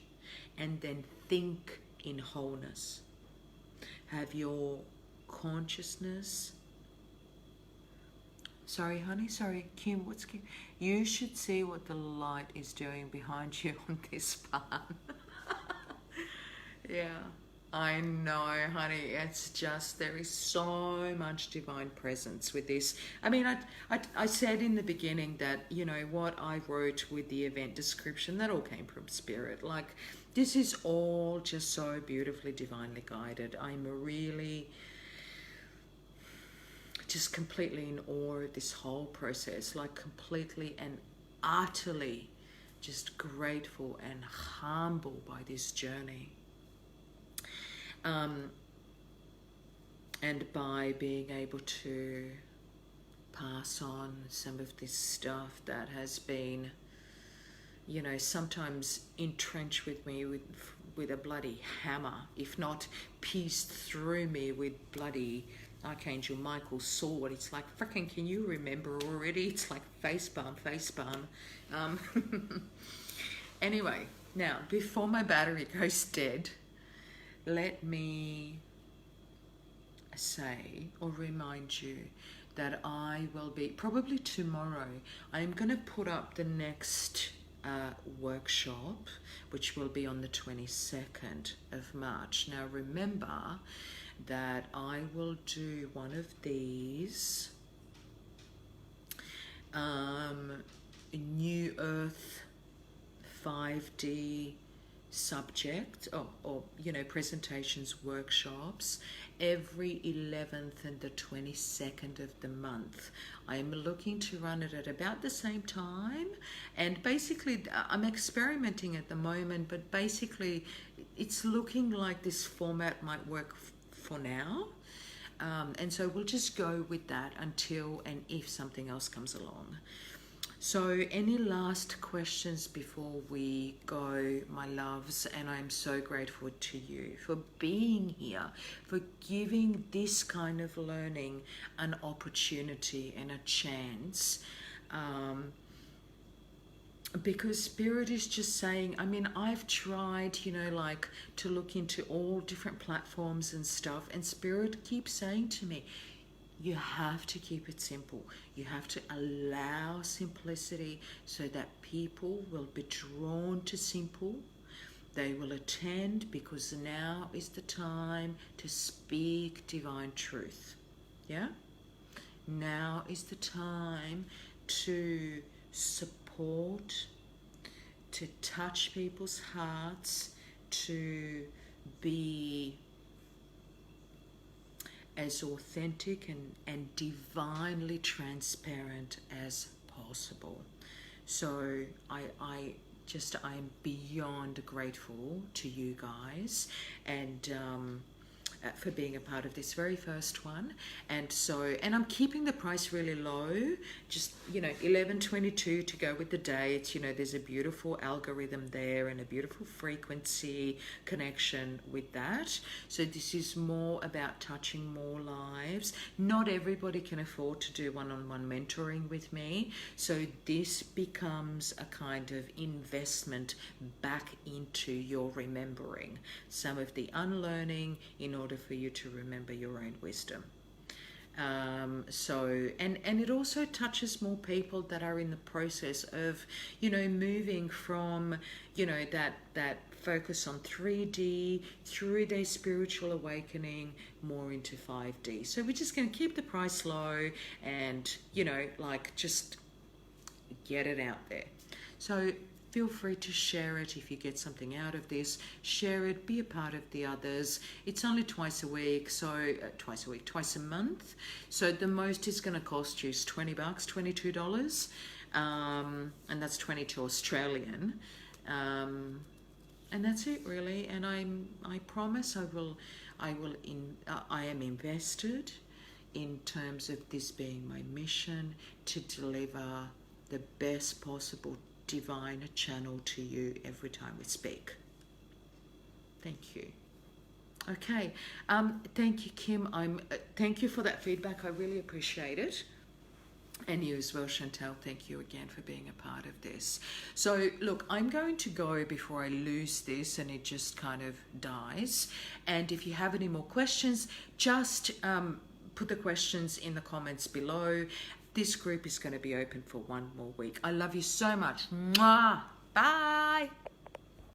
A: and then think in wholeness. Have your consciousness. Sorry, honey. Sorry, Kim. What's Kim? You should see what the light is doing behind you on this part. Yeah, I know, honey. It's just, there is so much divine presence with this. I mean, I said in the beginning that, what I wrote with the event description, that all came from spirit. Like, this is all just so beautifully divinely guided. I'm really just completely in awe of this whole process, like completely and utterly just grateful and humble by this journey. And by being able to pass on some of this stuff that has been, you know, sometimes entrenched with me with a bloody hammer, if not pierced through me with bloody Archangel Michael's sword. It's like, freaking, can you remember already? It's like face palm. Anyway, now, before my battery goes dead, let me say or remind you that I will be, probably tomorrow, I'm going to put up the next workshop, which will be on the 22nd of March. Now remember that I will do one of these New Earth 5D subject or you know, presentations, workshops every 11th and the 22nd of the month. I am looking to run it at about the same time, and basically I'm experimenting at the moment, but basically it's looking like this format might work for now, and so we'll just go with that until and if something else comes along. So any last questions before we go, my loves? And I'm so grateful to you for being here, for giving this kind of learning an opportunity and a chance. Because Spirit is just saying, I mean, I've tried, you know, like to look into all different platforms and stuff, and Spirit keeps saying to me, you have to keep it simple. You have to allow simplicity so that people will be drawn to simple. They will attend because now is the time to speak divine truth. Yeah? Now is the time to support, to touch people's hearts, to be as authentic and divinely transparent as possible. So I am beyond grateful to you guys, and for being a part of this very first one. And so, and I'm keeping the price really low, just, you know, $11.22 to go with the dates. You know, there's a beautiful algorithm there and a beautiful frequency connection with that. So this is more about touching more lives. Not everybody can afford to do one-on-one mentoring with me, so this becomes a kind of investment back into your remembering some of the unlearning in order for you to remember your own wisdom. So, and it also touches more people that are in the process of, you know, moving from, you know, that focus on 3D through their spiritual awakening more into 5D. So we're just going to keep the price low and, you know, like just get it out there. So feel free to share it if you get something out of this. Share it, be a part of the others. It's only twice a week, so twice a month. So the most it's going to cost you is $20, $22, and that's 22 Australian. And that's it really. And I promise I am invested in terms of this being my mission to deliver the best possible divine channel to you every time we speak. Thank you. Okay, thank you, Kim. Thank you for that feedback. I really appreciate it. And you as well, Chantel. Thank you again for being a part of this. So look, I'm going to go before I lose this and it just kind of dies. And if you have any more questions, just put the questions in the comments below. This group is going to be open for one more week. I love you so much. Mwah! Bye!